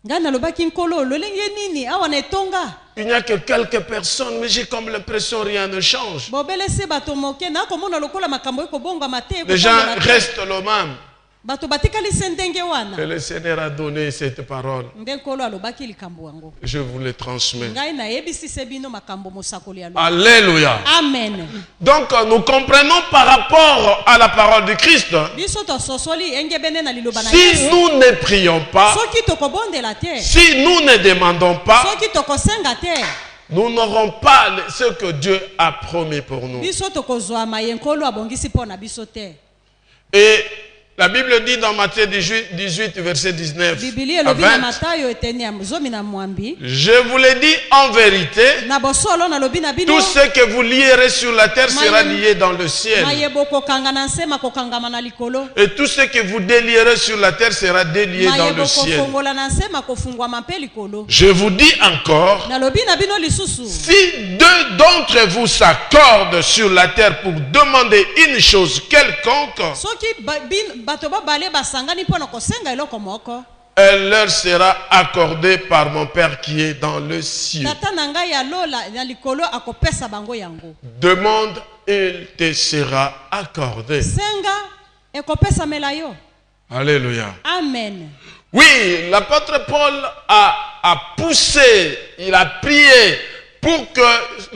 Ngai nalobaki nkolo lolenge nini awa na etonga. il n'y a que quelques personnes, mais j'ai comme l'impression que rien ne change. Bobelese bato moke nakomona lokola makambo ekobongama te. Les gens ekotambola te. restent le même. Bato batikali se ndenge wana. Et le Seigneur a donné cette parole. Nde nkolo alobaki likambo yango. Je vous le transmets. Ngai nayebisise bino makambo mosakoli alo. Alléluia. Amen. Donc, nous comprenons par rapport à la parole du Christ. Biso tososoli enge bene na liloba na Si Yesu. nous ne prions pas, Soki tokobondela te. si nous ne demandons pas, Soki tokosenga te. nous n'aurons pas ce que Dieu a promis pour nous. Biso tokozwa maye nkolo abongisi pona biso te. Et la Bible dit dans Matthieu 18, verset 19 Biblia à elobi na 20, Matayo eteni ya zomi na mwambi. je vous le dis en vérité, Na bosolo na lobi na bino. tout ce que vous lierez sur la terre sera lié dans le ciel. Mayebo kokanga na nsema kokangama na likolo. Et tout ce que vous délierez sur la terre sera délié dans Mayebo le ciel. kofongola na nsema kofungwama mpe likolo. Je vous dis encore, Na lobi na bino lisusu. si deux d'entre vous s'accordent sur la terre pour demander une chose quelconque, Soki bato babale basangani pona kosenga eloko moko. elle leur sera accordée par mon Père qui est dans le ciel. Tata na ngai ya lola na likolo akopesa bango yango. Demande, il te sera accordé. Senga ekopesa mela yo. Alléluia. Amen. Oui, l'apôtre Paul a poussé, il a prié pour que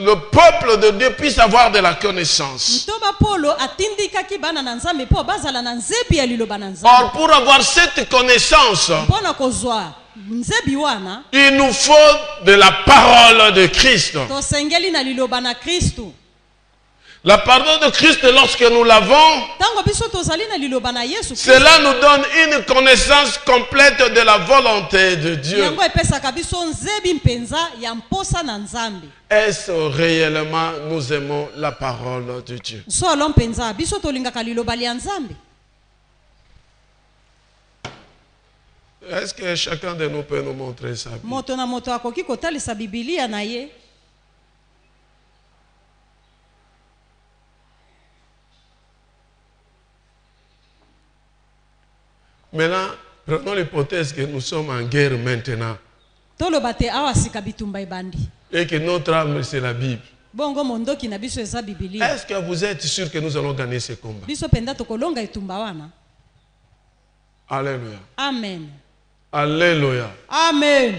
le peuple de Dieu puisse avoir de la connaissance. Mtoba Polo atindikaki bana na nzambe po bazala na nzebi ya liloba na nzambe. Or, pour avoir cette connaissance, Pona kozwa nzebi wana il nous faut de la parole de Christ. tosengeli na liloba na Kristu. La parole de Christ, lorsque nous l'avons, Tango biso tozali na liloba na Yesu. cela nous donne une connaissance complète de la volonté de Dieu. Yango epesaka biso nzebi mpenza ya mposa na nzambe. Est-ce réellement nous aimons la parole de Dieu? Solo mpenza biso tolingaka liloba ya nzambe. Est-ce que chacun de nous peut nous montrer ça? Moto na moto akoki kotalisa Biblia na ye. Maintenant, prenons l'hypothèse que nous sommes en guerre maintenant Toloba te awa sika bitumba ebandi. et que notre âme c'est la Bible. Bongo mondoki na biso eza Biblia. Est-ce que vous êtes sûr que nous allons gagner ce combat? Biso penda tokolonga etumba wana. Alléluia. Amen. Alléluia. Amen.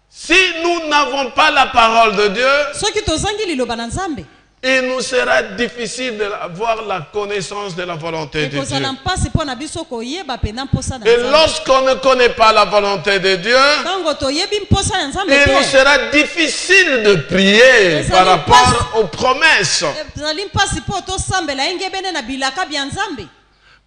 Si nous n'avons pas la parole de Dieu, Soki tozangi liloba na nzambe. il nous sera difficile d'avoir la connaissance de la volonté de Dieu. Ekozala mpasi pona biso koyeba pena mposa na Et nzambe. lorsqu'on ne connaît pas la volonté de Dieu, Tango toyebi mposa na nzambe il nous te. sera difficile de prier par rapport aux promesses. Ezali mpasi po tosambela engebene na bilaka bya nzambe.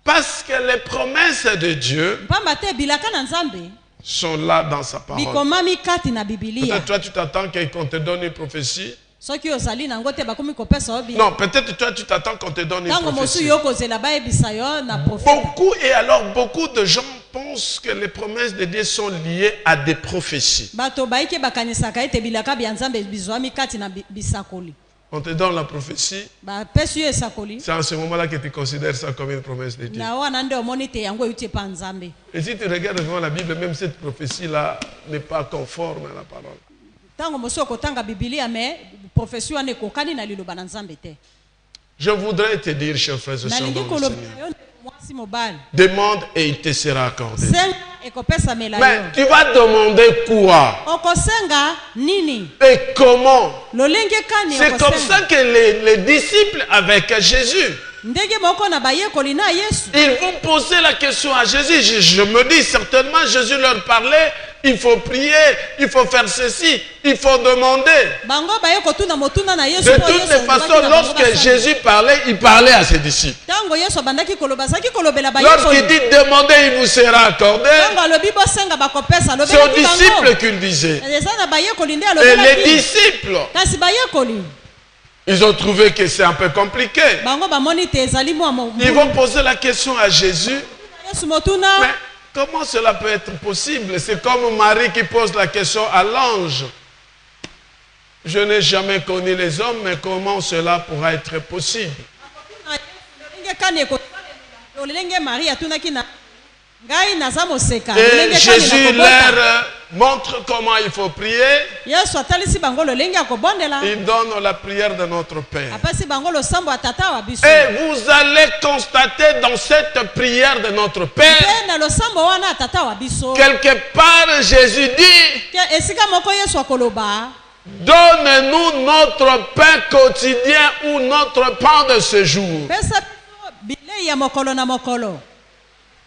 Parce que les promesses de Dieu Pamba te bilaka na nzambe. sont là dans sa parole. Bikomami kati na Biblia. Peut-être toi tu t'attends qu'on te donne une prophétie. Soki ozali nango te bakomi kopesa obi. Non, peut-être toi tu t'attends qu'on te donne une Tango mosu prophétie. yo kozela bayebisa yo na prophète. Beaucoup et alors beaucoup de gens pensent que les promesses de Dieu sont liées à des prophéties. bato baike bakanisaka ete bilaka bya nzambe bizwami kati na bisakoli On te donne la prophétie, bapesi yo esakoli c'est en ce moment-là que tu considères ça comme une promesse de Dieu. na wana nde omoni te yango euti epa nzambe. Et si tu regardes vraiment la Bible, même cette prophétie-là n'est pas conforme à la parole. ntango mosi okotanga bibilia me profesi wana ekokani na liloba na nzambe te. Je voudrais te dire, chers frères et sœurs, nalingi dans le koloba Seigneur, yo mwasi mobali demande et il te sera accordé. senga ekopesamela Mais yo tu vas demander quoi okosenga nini et comment? lolenge kani C'est comme ça okosenga que les disciples avec Jésus, ndenge moko na bayekoli na yesu ils vont poser la question à Jésus. Je me dis certainement, Jésus leur parlait, il faut prier, il faut faire ceci, il faut demander. bango baye kotuna motuna na yesu De po toutes Yesu les alobaki façons, na bango lorsque basala. Jésus parlait, il parlait à ses disciples. ntango yesu abandaki koloba azalaki kolobela Lorsqu'il bayekoli dit demandez, il vous sera accordé, ntango alobi bosenga bakopesa c'est aux alobelaki disciples bango qu'il disait. eza na bayekoli nde Et les alobelaki disciples, kasi bayekoli ils ont trouvé que c'est un peu compliqué. bango bamoni te ezali mwa Ils vont poser la question à Jésus. yesu motuna Mais comment cela peut être possible? C'est comme Marie qui pose la question à l'ange. Je n'ai jamais connu les hommes, mais comment cela pourra être possible? lolenge kani ekosalela lolenge maria atunaki na ngai naza moseka Et lolenge kani Jésus nakobota leur montre comment il faut prier. yesu atalisi bango lolenge ya kobondela Il donne la prière de notre Père. apesi bango losambo ya tata wa biso Et vous allez constater dans cette prière de notre Père, mpe na losambo wana ya tata wa biso quelque part Jésus dit, ke esika moko yesu akoloba donne-nous notre pain quotidien ou notre pain de ce jour. pesa biso bilei ya mokolo na mokolo.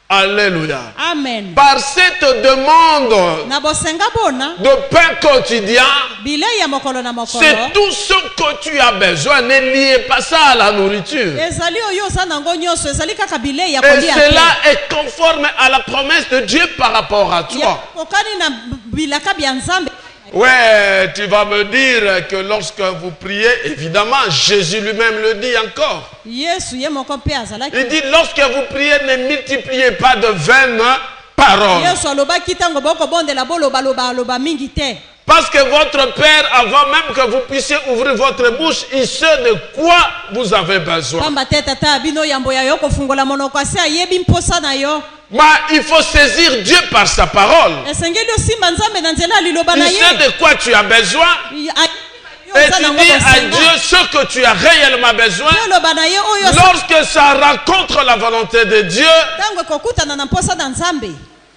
Alléluia. Amen. Par cette demande Na bosenga bona de pain quotidien, bilei ya mokolo na mokolo c'est tout ce que tu as besoin. Ne liez pas ça à la nourriture. ezali oyo oza nango nyonso ezali kaka bilei ya Et kolia cela est conforme à la promesse de Dieu par rapport à toi. kokani na bilaka bya nzambe. Ouais, tu vas me dire que lorsque vous priez, évidemment, Jésus lui-même le dit encore. yesu ye moko mpe azalaki Il dit, lorsque vous priez, ne multipliez pas de vaines paroles. yesu alobaki ntango bokobondela bolobaloba mingi te Parce que votre Père, avant même que vous puissiez ouvrir votre bouche, il sait de quoi vous avez besoin. pamba te tata ya bino yambo ya yo kofungola monoko asi ayebi mposa na yo Mais il faut saisir Dieu par sa parole. esengeli osimba nzambe na nzela ya liloba na Il ye sait de quoi tu as besoin. Et tu dis à Dieu ce que tu as réellement besoin. oloba na ye oyo Lorsque ça rencontre la volonté de Dieu, ntango ekokutana na mposa na nzambe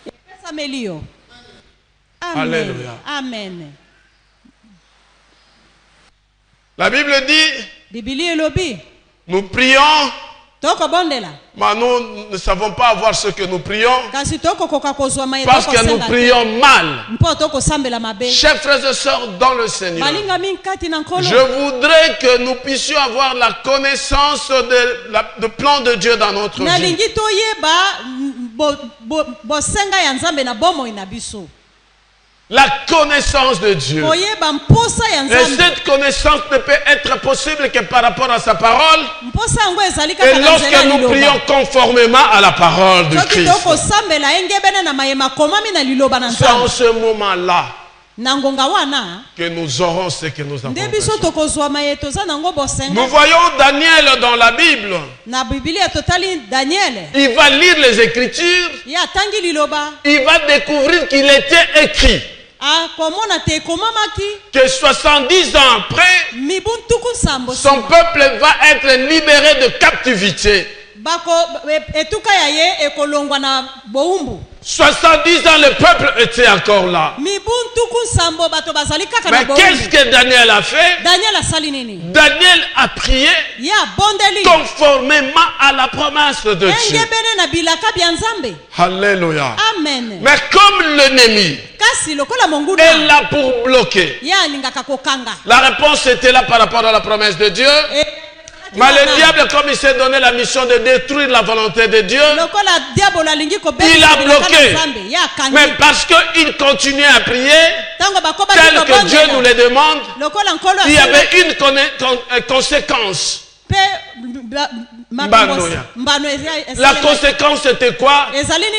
epesameli yo. Amen. Alléluia. Amen. la Bible dit, Bibili elobi nous prions, tokobondela mais nous ne savons pas avoir ce que nous prions kasi tokokoka kozwa maye parce que nous tokosenga te. prions mal. mpo tokosambela mabe Chers frères et sœurs dans le Seigneur, balingami nkati na nkolo je voudrais que nous puissions avoir la connaissance du plan de Dieu dans notre vie. nalingi toyeba bosenga ya nzambe na bomoi na biso La connaissance de Dieu. koyeba mposa ya Et nzambe cette connaissance ne peut être possible que par rapport à sa parole. mposa yango ezali Et kaka na nzela lorsque ya nous liloba prions conformément à la parole de soki Christ. tokosambela engebene na mayema komami na liloba na C'est en nzambe ce moment-là na ngonga wana que nous aurons ce que nous avons nde biso besoin. tokozwa maye toza nango bosenga Nous voyons Daniel dans la Bible. na bibilia totali daniele Il va lire les Écritures. ye atangi liloba Il va découvrir qu'il était écrit akomona te ekomamaki que 70 ans après, mibu ntuku nsambo son peuple va être libéré de captivité. etuka ya ye ekolongwa na bowumbu 70 ans, le peuple était encore là. mibu ntuku nsambo bato bazali kaka na Mais qu'est-ce bowumbu que Daniel a fait? daniel asali nini Daniel a prié ye abondeli conformément à la promesse de Dieu. engebene na bilaka bya nzambe Alléluia. amen Mais comme l'ennemi kasi lokola est monguna là pour bloquer, ye alingaka kokanga la réponse était là par rapport à la promesse de Dieu. Mais le diable, comme il s'est donné la mission de détruire la volonté de Dieu, lokola diabolo alingi il kobebisa a bilaka na bloqué. nzambe ye Mais akangi parce qu'il continuait à prier, ntango bakobaki tel que Dieu nous kobondela le demande, lokola nkolo il y asenga avait une conséquence. mpe La conséquence c'était quoi?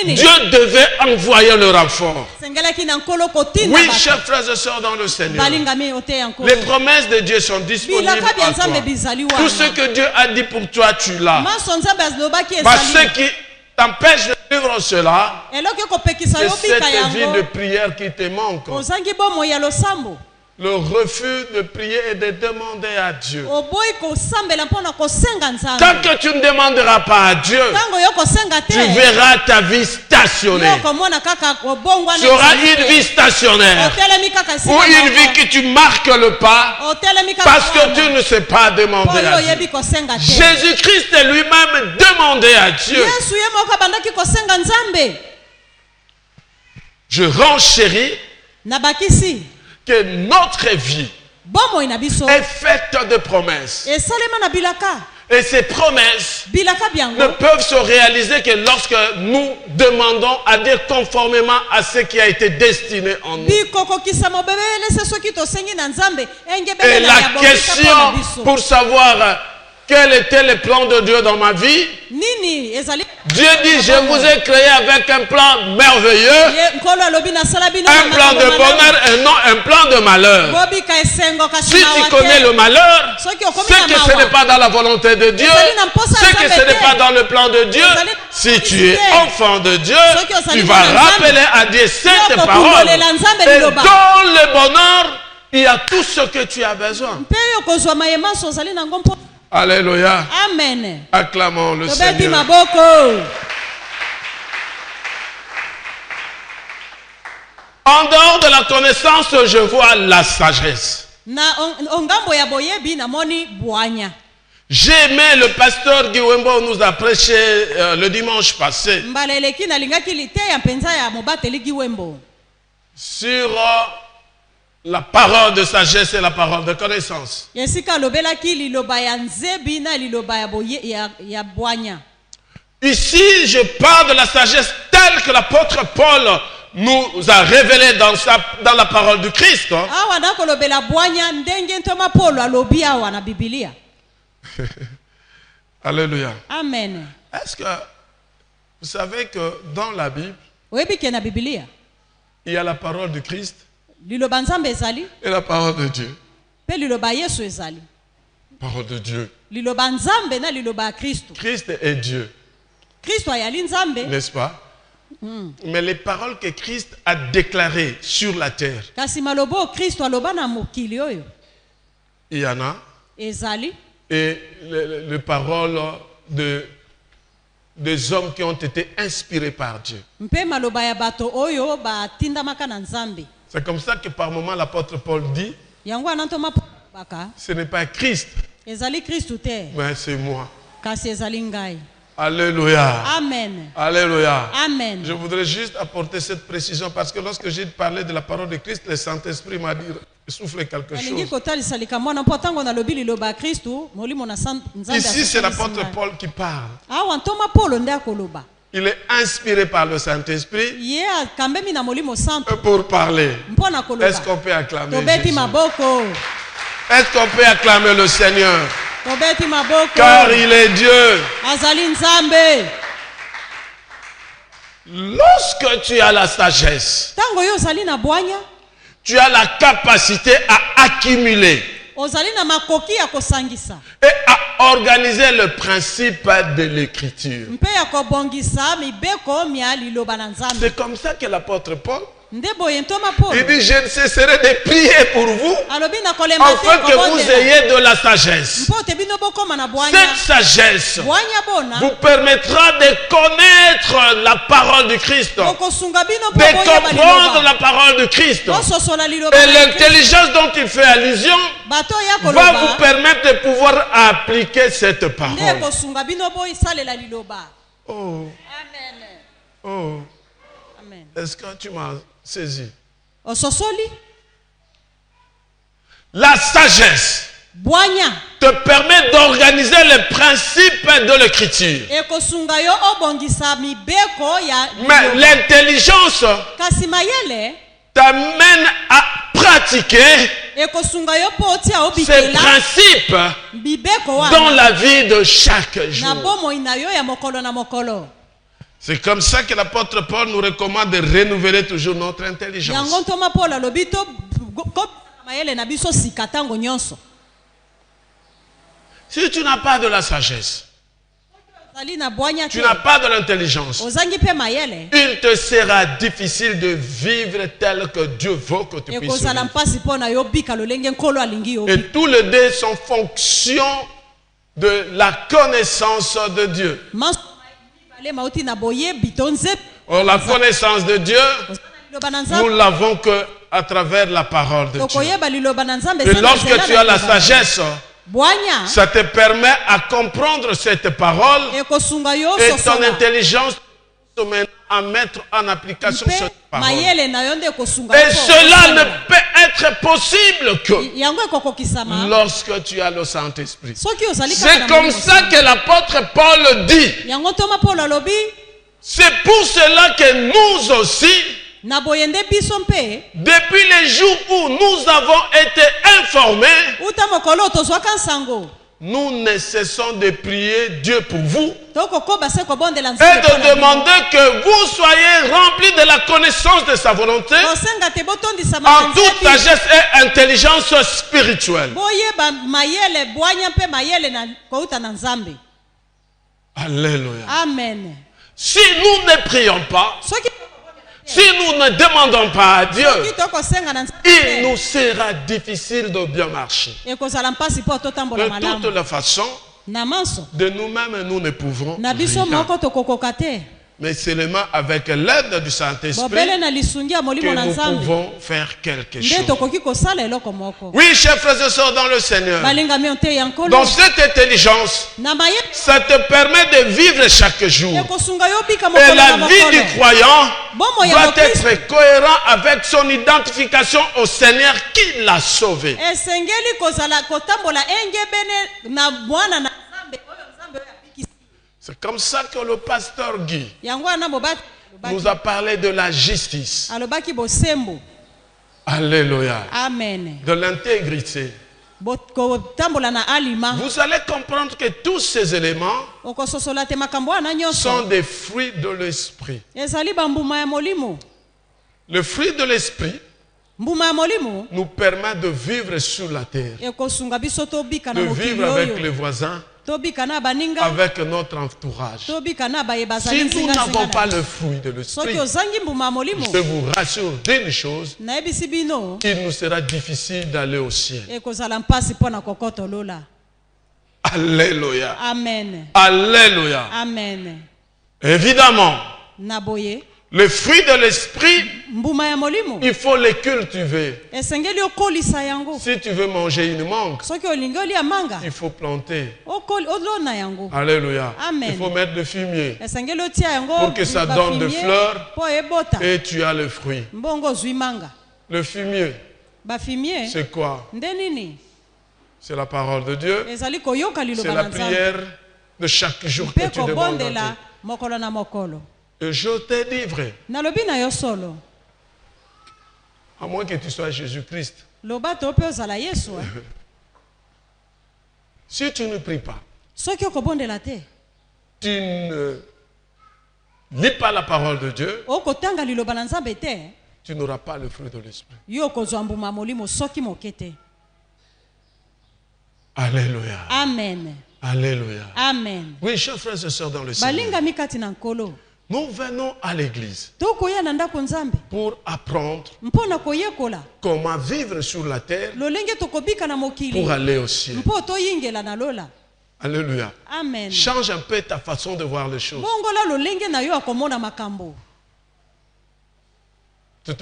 Dieu devait envoyer le renfort. Oui, chers frères et sœurs dans le Seigneur, les promesses de Dieu sont disponibles à toi. Tout ce que Dieu a dit pour toi, tu l'as. Ce qui t'empêche de vivre cela, c'est cette vie de prière qui te manque. Le refus de prier et de demander à Dieu. Tant que tu ne demanderas pas à Dieu, tu verras ta vie stationnée. Tu auras une vie stationnaire ou une vie que tu marques le pas parce que tu ne sais pas demander à Dieu. Jésus-Christ lui-même demandait à Dieu. Je renchéris que notre vie est faite de promesses. Et ces promesses ne peuvent se réaliser que lorsque nous demandons à Dieu conformément à ce qui a été destiné en nous. Et la question pour savoir quel était le plan de Dieu dans ma vie, Dieu dit, je vous ai créé avec un plan merveilleux, un plan de bonheur et non un plan de malheur. Si tu connais le malheur, c'est que ce n'est pas dans la volonté de Dieu, c'est que ce n'est pas dans le plan de Dieu. Si tu es enfant de Dieu, tu vas rappeler à Dieu cette parole. Et dans le bonheur, il y a tout ce que tu as besoin. Alléluia. Amen. Acclamons le Seigneur. En dehors de la connaissance, je vois la sagesse. J'ai aimé le pasteur Guy Wembo nous a prêché le dimanche passé sur la parole de sagesse et la parole de connaissance. Ici, je parle de la sagesse telle que l'apôtre Paul nous a révélé dans la parole du Christ. Alléluia. Amen. Est-ce que vous savez que dans la Bible, il y a la parole du Christ et la parole de Dieu. Parole de Dieu. Christ est Dieu. N'est-ce pas? Mais les paroles que Christ a déclarées sur la terre, il y en a. Et les paroles des hommes qui ont été inspirés par Dieu. C'est comme ça que par moment l'apôtre Paul dit, ce n'est pas Christ, mais c'est moi. Alléluia. Amen. Alléluia. Amen. Je voudrais juste apporter cette précision parce que lorsque j'ai parlé de la parole de Christ, le Saint-Esprit m'a dit, soufflez quelque chose. Ici, c'est l'apôtre Paul qui parle. Il est inspiré par le Saint-Esprit pour parler. Est-ce qu'on peut acclamer Jésus? Est-ce qu'on peut acclamer le Seigneur? Car il est Dieu. Lorsque tu as la sagesse, tu as la capacité à accumuler et à organiser le principe de l'écriture. C'est comme ça que l'apôtre Paul, il dit, je ne cesserai de prier pour vous afin que vous ayez de la sagesse. Cette sagesse vous permettra de connaître la parole du Christ, de comprendre la parole du Christ. Et l'intelligence dont il fait allusion va vous permettre de pouvoir appliquer cette parole. Oh. Oh. Est-ce que tu m'as saisi? La sagesse te permet d'organiser les principes de l'écriture. Mais l'intelligence t'amène à pratiquer ekosunga yo po otia ces obikela principes bibeko dans wana la vie de chaque na jour. bomoi na yo ya mokolo na mokolo. C'est comme ça que l'apôtre Paul nous recommande de renouveler toujours notre Yango intelligence. ntoma Paul alobi to mayele na biso sika tango nyonso. Si tu n'as pas de la sagesse, Ozali na bwanya tu te, n'as pas de l'intelligence, ozangi pe mayele, il te sera difficile de vivre tel que Dieu veut que tu puisses ekozala vivre. mpasi mpo na yo bika lolenge nkolo alingi yo. Et tous les deux sont fonction de la connaissance de Dieu. Manso mibale mauti na boyebi to nzepe. Or, la connaissance de Dieu, Liloba na nous Nzambe, l'avons que à travers la parole de Dieu. tokoyeba liloba na Nzambe Et sana lorsque nzela tu na as la liloba na Nzambe. sagesse, Bwanya ça te permet à comprendre cette parole ekosunga yo et ton sosola. intelligence te mène à mettre en application Mpe cette parole. mayele na yo nde ekosunga Et yo po cela osala. ne peut être possible que Yango ekokokisama lorsque tu as le Saint-Esprit. soki ozali kaka C'est na comme Molimo ça Santu. que l'apôtre Paul dit. Yango ntoma Paul alobi C'est pour cela que nous aussi, na boye nde biso mpe depuis les jours où nous avons été informés, uta mokolo tozwaka nsango nous ne cessons de prier Dieu pour vous tokokoba se kobondela et Nzambe mpo de na bino. demander que vous soyez remplis de la connaissance de sa volonté kosenga te botondisa en makanisi toute ya sagesse et intelligence spirituelle. boyeba mayele bwanya mpe mayele na kouta na Nzambe. Alléluia. Amen. Si nous ne prions pas, Soki si nous ne demandons pas à Dieu, tokosenga na Nzambe il te, nous sera difficile de bien marcher. ekozala mpasi mpo totambola De toutes malamu les façons, na manso de nous-mêmes, nous ne pouvons na biso rien. moko tokokoka te, Mais seulement avec l'aide du Saint-Esprit bobele na lisungi ya que molimo na nous Nzambe pouvons faire quelque nde chose. tokoki kosala eloko moko. Oui, chers frères et sœurs dans le Seigneur, balingami ote ya nkolo dans cette intelligence, na mayele ça te permet de vivre chaque jour. ekosunga yo bika Et mokolo na la vie du mokolo. croyant Bomo ya doit mokristo être cohérent avec son identification au Seigneur qui l'a sauvé. esengeli kozala kotambola engebene na mwana na Nzambe oyo Nzambe oyo apikisi. C'est comme ça que le pasteur Guy Yango wana bobati nous a parlé de la justice. alobaki bosembo. Alléluia. Amen. De l'intégrité. kotambola na alima Vous allez comprendre que tous ces éléments okososola te makambo wana sont nyonso des fruits de l'esprit. ezali bambuma ya molimo. Le fruit de l'esprit Mbuma ya molimo nous permet de vivre sur la terre, ekosunga biso tobika na de mokili vivre avec oyo, les voisins, tobika na baninga, avec notre entourage. tobika na bayeba Si zali nous nzinga n'avons nzinga pas na le biso. fruit de l'esprit, Soki ozangi mbuma ya molimo je vous rassure d'une chose, nayebisi bino il nous sera difficile d'aller au ciel. ekozala mpasi mpo na kokotolola. Alléluia. Amen. Alléluia. Amen. Évidemment, Na boye le fruit de l'esprit, mbuma ya molimo il faut les cultiver. esengeli okolisa yango. Si tu veux manger une mangue, Soki olingi olia manga il faut planter. olona yango. Alléluia. Amen. Il faut mettre le fumier esengeli otia yango pour que ça donne des fleurs mpo ebota et tu as le fruit. mbongo ozwi manga. Le fumier, Bafimie c'est quoi? nde nini? C'est la parole de Dieu. Ezali koyoka C'est liloba la na Nzambe prière de chaque jour que mpe tu demandes à kobondela Dieu. mokolo na mokolo. Et je te dis vrai, Nalobi na yo solo à moins que tu sois Jésus-Christ, loba to mpe ozala Yesu si tu ne pries pas, soki okobondela te tu ne lis pas la parole de Dieu, okotanga liloba na Nzambe te, tu n'auras pas le fruit de l'esprit. yo okozwa mbuma molimo soki moke te. Alléluia. Amen. Alléluia. Amen. Oui, chers frères et sœurs dans le Seigneur, balingami kati na nkolo nous venons à l'église tokoya na ndako Nzambe pour apprendre mpo na koyekola comment vivre sur la terre lolenge tokobika na mokili pour aller au ciel. mpo toyingela na lola. Alléluia. Amen. Change un peu ta façon de voir les choses. bongola lolenge na yo akomona makambo.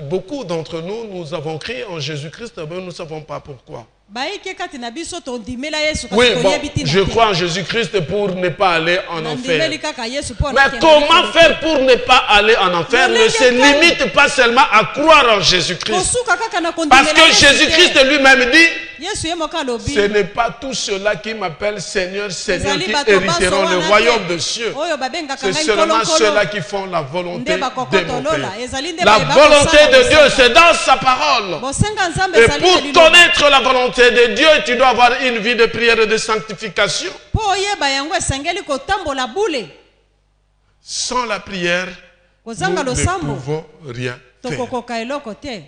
Beaucoup d'entre nous, nous avons crié en Jésus-Christ, mais nous ne savons pas pourquoi. baike kati na biso tondimela Yesu kasi Oui, bon, toyebi tina je te. crois en Jésus-Christ pour ne pas aller en Nandimeli enfer. kaka Yesu mpo Mais anakende comment na faire pour ne pas aller en enfer? Ne se limite pas seulement à croire en Jésus-Christ. kosuka kaka na kondimela Parce que Yesu te. Jésus-Christ lui-même dit, Yesu ye moko alobi. ce n'est pas tous ceux-là qui m'appellent Seigneur, Seigneur, Ezali qui bato hériteront baso le wana royaume te. de cieux. Oyo babengaka C'est ngai seulement nkolo-nkolo. ceux-là qui font la volonté Nde de mon bakokotolola. Père. Ezali nde La bayeba volonté kosala de Dieu, bosenga. c'est dans sa parole. Bosenga Nzambe Et ezali pour na liloba. connaître la volonté de Dieu, tu dois avoir une vie de prière et de sanctification. Po oyeba yango esengeli kotambola bule. Sans la prière, nous Kozanga ne losambo. pouvons rien faire. Tokokoka eloko te.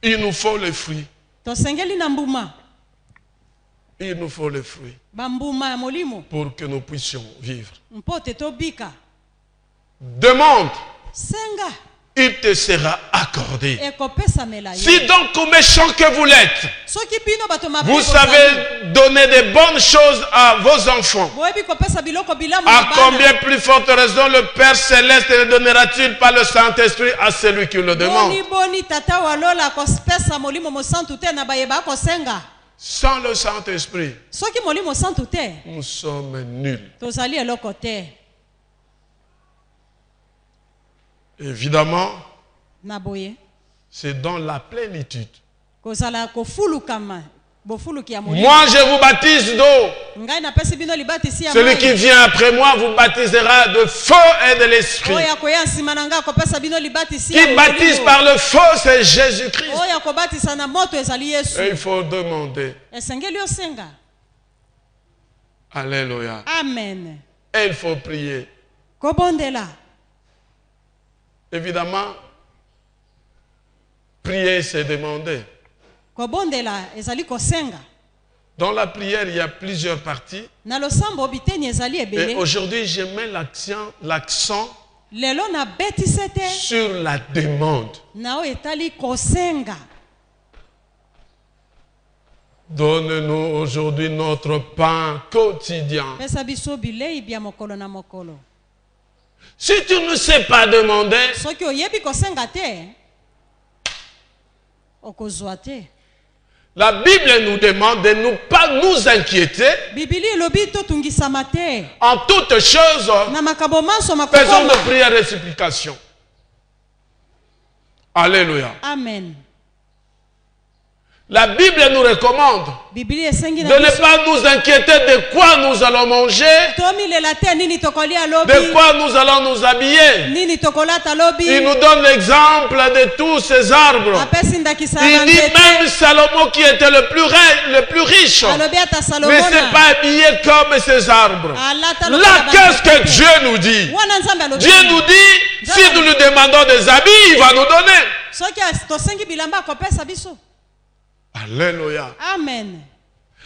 Il nous faut les fruits. Tosengeli na mbuma. Il nous faut les fruits Bambuma ya molimo. pour que nous puissions vivre. Mpo te tobika. Demande, Senga. il te sera accordé. Ekopesamela yo. Si donc méchant que vous l'êtes, Soki bino bato mabe vous bozali. savez donner de bonnes choses à vos enfants, Boyebi kopesa biloko bilamu à na bana. combien plus forte raison le Père Céleste le donnera-t-il par le Saint-Esprit à celui qui le demande? Boni tata walola akopesa molimo mosantu te na bayeba kosenga. Sans le Saint-Esprit, Soki molimo santu te, nous sommes nuls. tozali eloko te. Évidemment, Na boye. c'est dans la plénitude. Kozala kofulukama. Bofuluki ya molimo. Moi, je vous baptise d'eau. Ngai napesi bino libatisi ya Celui mai. qui vient après moi vous baptisera de feu et de l'esprit. Oyo akoya nsima na ngai akopesa bino libatisi ya Qui baptise molimo. par le feu, c'est Jésus-Christ. Oyo akobatisa na moto ezali Yesu. Et il faut demander. Esengeli osenga. Alléluia. Amen. Et il faut prier. Kobondela. Évidemment, prier, c'est demander. Kobondela ezali kosenga. Dans la prière, il y a plusieurs parties. Na losambo biteni ezali Et ebele. aujourd'hui, je mets l'accent Lelo na betisete sur la demande. nao etali kosenga. Donne-nous aujourd'hui notre pain quotidien. Pesa biso bilei bia mokolo na mokolo. Si tu ne sais pas demander, Soki oyebi kosenga te, okozwa te. la Bible nous demande de ne pas nous inquiéter. Bibili elobi totungisama te. En toutes choses, Na makabo manso faisons makokoma. de prières et supplications. Alléluia. Amen. La Bible nous recommande Bibili esengi de na ne biso. pas nous inquiéter de quoi nous allons manger, Tomilela te nini tokolia lobi. de quoi nous allons nous habiller. Nini tokolata lobi. Il nous donne l'exemple de tous ces arbres. Apesi ndakisa Il dit banzete. même Salomon qui était le plus riche Alobi ata ne Salomona. s'est pas habillé comme ces arbres. Alata Là, lokola qu'est-ce que banzete. Dieu nous dit? Wana Nzambe alobi. Dieu nous dit, si nous lui demandons des habits, il va nous donner. Soki tosengi bilamba akopesa biso. Alléluia. Amen.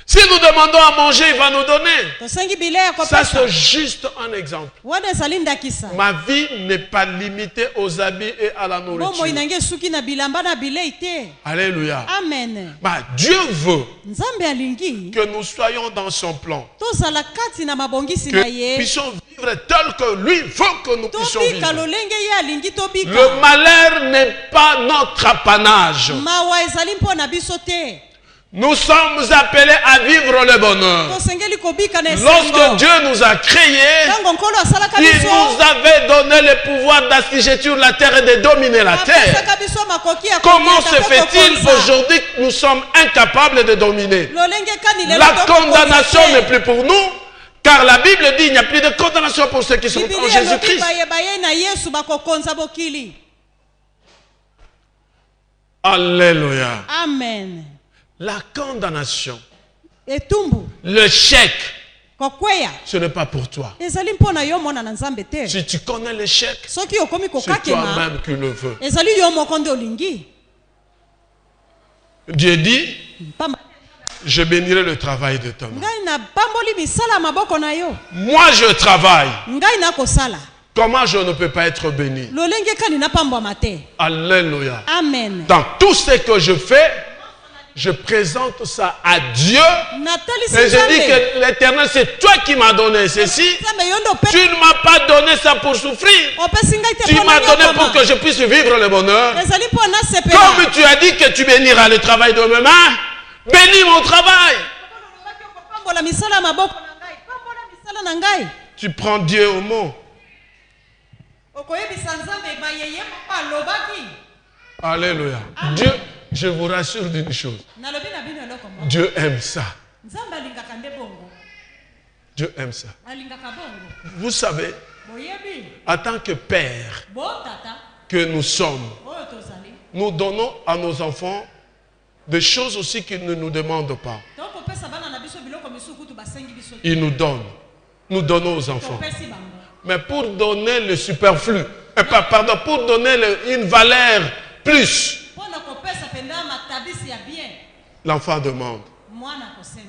Si nous demandons à manger, il va nous donner. Tosengi bilei Ça, akopesa. c'est juste un exemple. Wana ezali ndakisa. Ma vie n'est pas limitée aux habits et à la Bomoi nourriture. nange suki na bilamba na bilei te. Alléluia. Amen. Bah, Dieu veut Nzambe alingi que nous soyons dans son plan. tozala kati na mabongisi Que na nous ye. puissions vivre tel que lui veut que nous puissions Tobika vivre. lolenge ye alingi tobika. Le malheur n'est pas notre apanage. Mawa ezali mpo na biso te. Nous sommes appelés à vivre le bonheur. Tosengeli kobika na Lorsque esengo. Dieu nous a créés, Tango nkolo asalaka il biso. nous avait donné le pouvoir d'assiéger sur la terre et de dominer la terre. Apesaka biso makoki ya Comment kokiata se pe fait-il kokonza. qu'aujourd'hui nous sommes incapables de dominer? Lolenge kani lelo La tokokonza condamnation te. n'est plus pour nous, car la Bible dit il n'y a plus de condamnation pour ceux qui sont en Biblia elobi Jésus-Christ. bayeba ye na Yesu bakokonza bokili. Alléluia. Amen. La condamnation, Etumbu le chèque, kokweya ce n'est pas pour toi. ezali mpo na yo mona na Nzambe te. Si tu connais le chèque, Soki okomi c'est kokakema toi-même qui le veux. ezali yo moko nde olingi. Dieu dit, Pamba- je bénirai le travail de ton main. Ngai na pamboli misala ya maboko na yo. Moi, je travaille. Ngai na kosala. Comment je ne peux pas être béni? Lolenge kani na pambwama te. Alléluia. Amen. Dans tout ce que je fais, je présente ça à Dieu. Natalisi Et je dis Nzambe. que l'Éternel, c'est toi qui m'as donné ceci. Nzambe yo ndo Tu pe. ne m'as pas donné ça pour souffrir. Opesi ngai te Tu mpo m'as na donné nyokoma. pour que je puisse vivre le bonheur. Ezali mpo na sepela. Comme tu as dit que tu béniras le travail de mes mains, bénis mon travail. Pambola misala ya maboko na ngai. Pambola misala na ngai. Tu prends Dieu au mot. Okoyebisa Nzambe bayeye moko alobaki. Alléluia. Je vous rassure d'une chose. nalobi na bino eloko moko Dieu aime ça. nzambe alingaka nde bongo Dieu aime ça. alingaka bongo Vous savez, boyebi en tant que père botata que nous sommes, oyo tozali nous donnons à nos enfants des choses aussi qu'ils ne nous demandent pas. tokopesa bana na biso biloko misusu kutu basengi biso Ils nous donnent. Nous donnons aux enfants. topesi bango Mais pour donner le superflu, pour donner une valeur plus, mpona kopesa mpenza matabisi ya bien l'enfant demande. mwana kosenga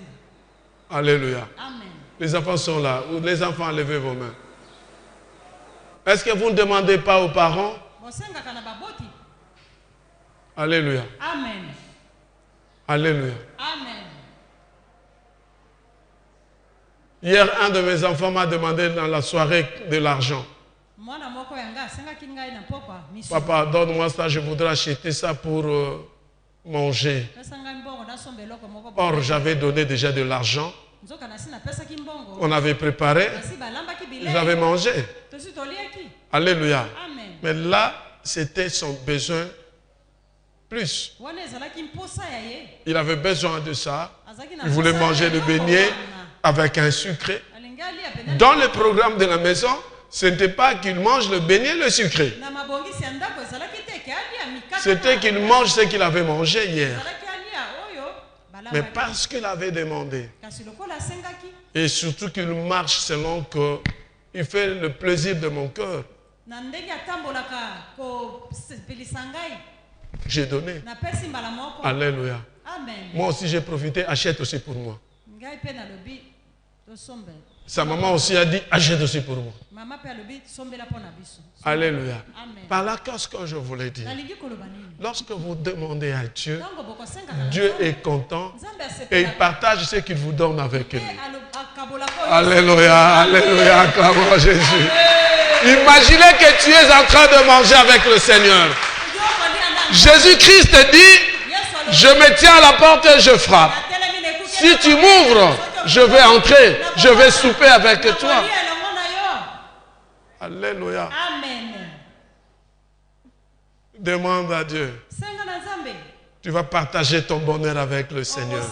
Alléluia. amen Les enfants sont là. Les enfants, levez vos mains. Est-ce que vous ne demandez pas aux parents? bosengaka na baboti Alléluia. amen Alléluia. amen Hier, un de mes enfants m'a demandé dans la soirée de l'argent. mwana moko yanga asengaki ngai na pokwa misu Papa, donne-moi ça, je voudrais acheter ça pour manger. pesa ngai mbongo nasomba eloko moko Or, j'avais donné déjà de l'argent. nzoka nasi napesaki mbongo On avait préparé. nasi balambaki J'avais bilei mangé. tosi toliaki Alléluia. amen Mais là, c'était son besoin plus. wana ezalaki mposa ya ye Il avait besoin de ça. azalaki na Il voulait mposa manger ya le eloko beignet wana. avec un sucré. alingi alia pene Dans le programme de la maison, ce n'était pas qu'il mange le beignet, le sucré. na mabongisi ya ndako ezalaki te ke alia mikate C'était qu'il mange ce qu'il avait mangé hier. ezalaki alia oyo Mais balambaki parce qu'il avait demandé, kasi lokola asengaki et surtout qu'il marche selon que il fait le plaisir de mon cœur, na ndenge atambolaka kopelisa ngai j'ai donné. napesi mbala moko Alléluia. amen Moi aussi j'ai profité, achète aussi pour moi. ngai mpe nalobi tosombe Sa maman aussi a dit, achète aussi pour moi. mama mpe alobi sombela mpo na biso Alléluia. amen Par là, qu'est-ce que je voulais dire? nalingi koloba nini Lorsque vous demandez à Dieu, ntango bokosengaka na Dieu Nzambe, est content nzambe et asepela il partage ce qu'il vous donne avec lui. akabolaka oyo Alléluia, alléluia, acclamons Jésus. Imaginez que tu es en train de manger avec le Seigneur. Jésus-Christ dit, je me tiens à la porte et je frappe. Si tu m'ouvres, je vais entrer, je vais souper avec toi. Alléluia. amen Demande à Dieu. senga na nzambe Tu vas partager ton bonheur avec le Seigneur.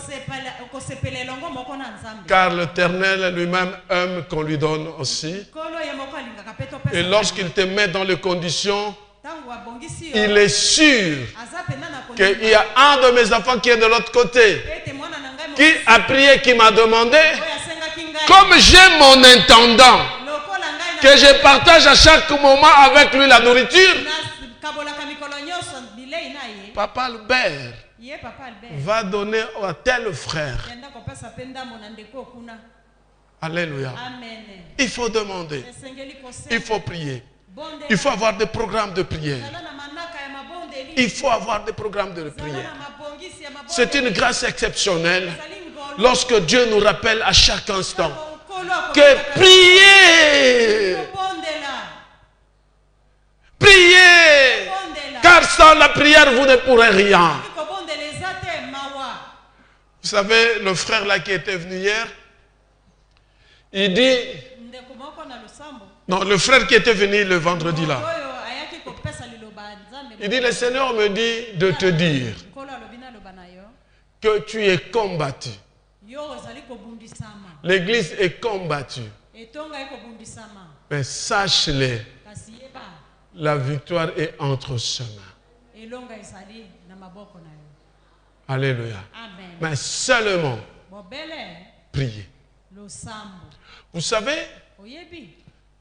okosepela elongo moko na nzambe Car l'Éternel lui-même aime qu'on lui donne aussi. nkolo ye moko alingaka mpe Et topesa lorsqu'il te met dans les conditions, ntango abongisi yo il est sûr aza pena na qu'il y a un de mes enfants qui est de l'autre côté, ete mwana na ngai qui a prié, qui m'a demandé, oyo asengaki ngai comme j'ai mon intendant, lokola ngai que je partage à chaque moment avec lui la nourriture, kabolaka mikolo nyonso bilei na ye Papa Albert ye papa albert va donner à tel frère. yanda kopesa mpe ndambo na ndeko okuna Alléluia. amen Il faut demander, esengeli il kosenga faut prier, bonde il faut avoir des programmes de prière. zala na manaka ya mabondeli Il faut avoir des programmes de zala prière. na mabongisi ya mabondeli C'est une grâce exceptionnelle ezali ngolo lorsque Dieu nous rappelle à chaque instant nkolo que prier, prier, car sans la prière, vous ne pourrez rien. kobondela eza te mawa Vous savez, le frère là qui était venu hier, il dit, ndeko moko na losambo non, le frère qui était venu le vendredi là, oyo ayaki kopesa liloba ya nzambe il dit, le Seigneur me dit de te dire nkolo alobi naloba na yo que tu es combattu. yo ozali kobundisama L'église est combattue. etonga ekobundisama Mais sache-le, kasi yeba la victoire est entre ses mains. elonga ezali na maboko na yo Alléluia. amen Mais seulement bobele prier. losambo Vous savez, oyebi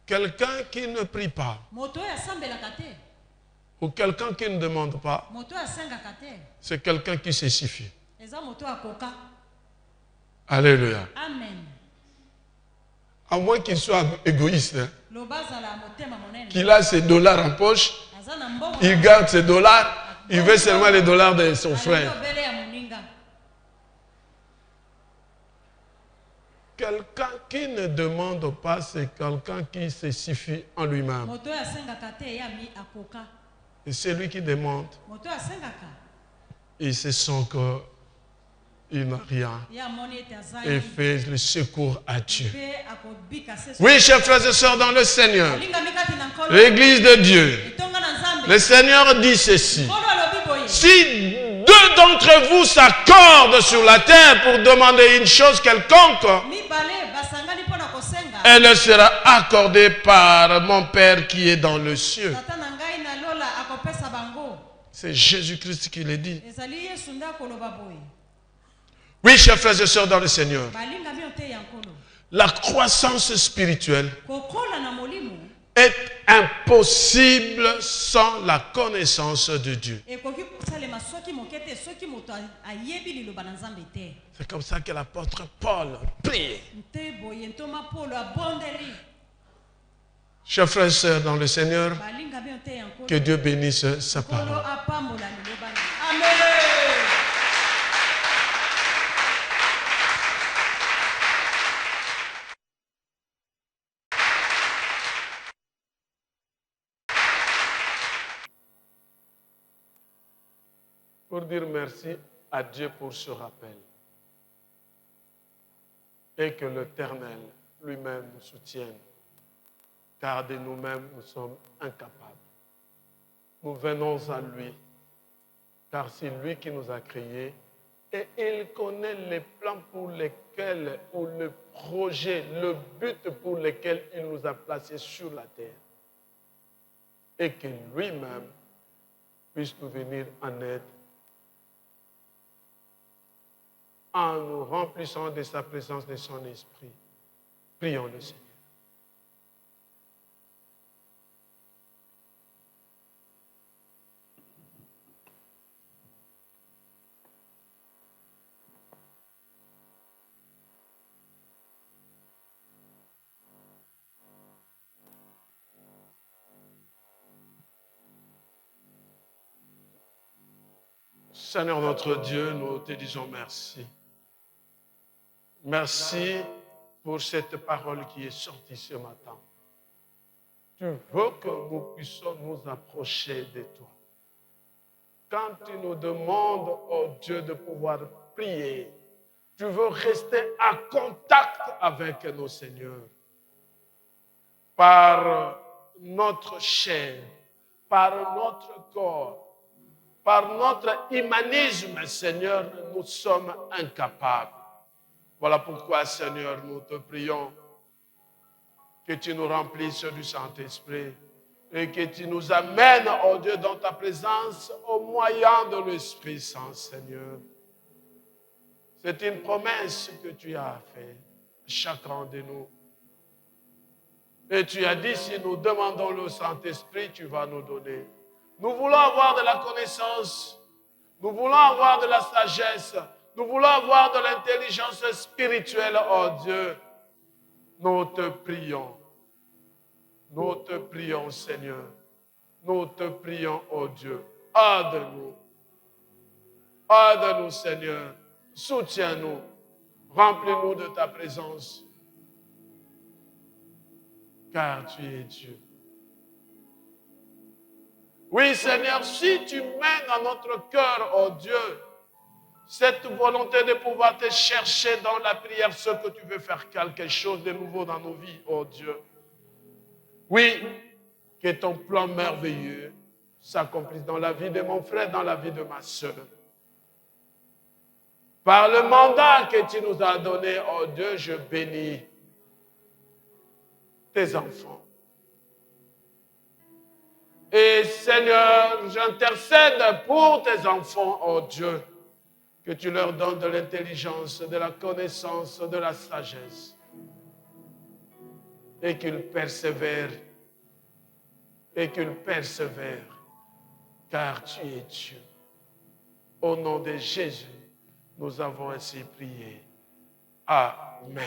quelqu'un qui ne prie pas, moto oyo asambelaka te ou quelqu'un qui ne demande pas, moto oyo asengaka te c'est quelqu'un qui se suffit. eza moto oyo akoka Alléluia. amen À moins qu'il soit égoïste, hein, loba azala ya motema monene qu'il a ses dollars en poche, aza na mbongo il garde ses dollars, il veut seulement les dollars de son alingi frère. obele ya moninga Quelqu'un qui ne demande pas, c'est quelqu'un qui se suffit en lui-même. moto oyo asengaka te ye ami akoka Et celui qui demande, moto oyo asengaka il se sent qu'il n'a rien ye amoni ete aza et ye fait le secours à Dieu. mpe akobika se Oui, chers frères et sœurs dans le Seigneur, olingami kati na l'Église de Dieu, etonga na nzambe le Seigneur dit ceci. nkolo alobi boye Si deux d'entre vous s'accordent sur la terre pour demander une chose quelconque, elle sera accordée par mon Père qui est dans le cieux. C'est Jésus-Christ qui le dit. Oui, chers frères et sœurs dans le Seigneur, la croissance spirituelle est impossible sans la connaissance de Dieu. C'est comme ça que l'apôtre Paul priait. Chers frères et sœurs dans le Seigneur, que Dieu bénisse sa parole. Amen. Pour dire merci à Dieu pour ce rappel. Et que l'Éternel lui-même nous soutienne. Car de nous-mêmes, nous sommes incapables. Nous venons à lui. Car c'est lui qui nous a créés. Et il connaît les plans pour lesquels, ou le projet, le but pour lequel il nous a placés sur la terre. Et que lui-même puisse nous venir en aide en nous remplissant de sa présence, de son esprit. Prions le Seigneur. Seigneur notre Dieu, nous te disons merci. Merci pour cette parole qui est sortie ce matin. Tu veux que nous puissions nous approcher de toi. Quand tu nous demandes, oh Dieu, de pouvoir prier, tu veux rester en contact avec nos seigneurs. Par notre chair, par notre corps, par notre humanisme, Seigneur, nous sommes incapables. Voilà pourquoi, Seigneur, nous te prions que tu nous remplisses du Saint-Esprit et que tu nous amènes, oh Dieu, dans ta présence au moyen de l'Esprit Saint, Seigneur. C'est une promesse que tu as faite à chacun de nous. Et tu as dit, si nous demandons le Saint-Esprit, tu vas nous donner. Nous voulons avoir de la connaissance, nous voulons avoir de la sagesse, nous voulons avoir de l'intelligence spirituelle, oh Dieu. Nous te prions, Seigneur. Nous te prions, oh Dieu. Aide-nous, Seigneur. Soutiens-nous, remplis-nous de ta présence, car tu es Dieu. Oui, Seigneur, si tu mets dans notre cœur, oh Dieu, cette volonté de pouvoir te chercher dans la prière, ce que tu veux faire quelque chose de nouveau dans nos vies, oh Dieu. Oui, que ton plan merveilleux s'accomplisse dans la vie de mon frère, dans la vie de ma soeur. Par le mandat que tu nous as donné, oh Dieu, je bénis tes enfants. Et Seigneur, j'intercède pour tes enfants, oh Dieu, que tu leur donnes de l'intelligence, de la connaissance, de la sagesse, et qu'ils persévèrent, car tu es Dieu. Au nom de Jésus, nous avons ainsi prié. Amen.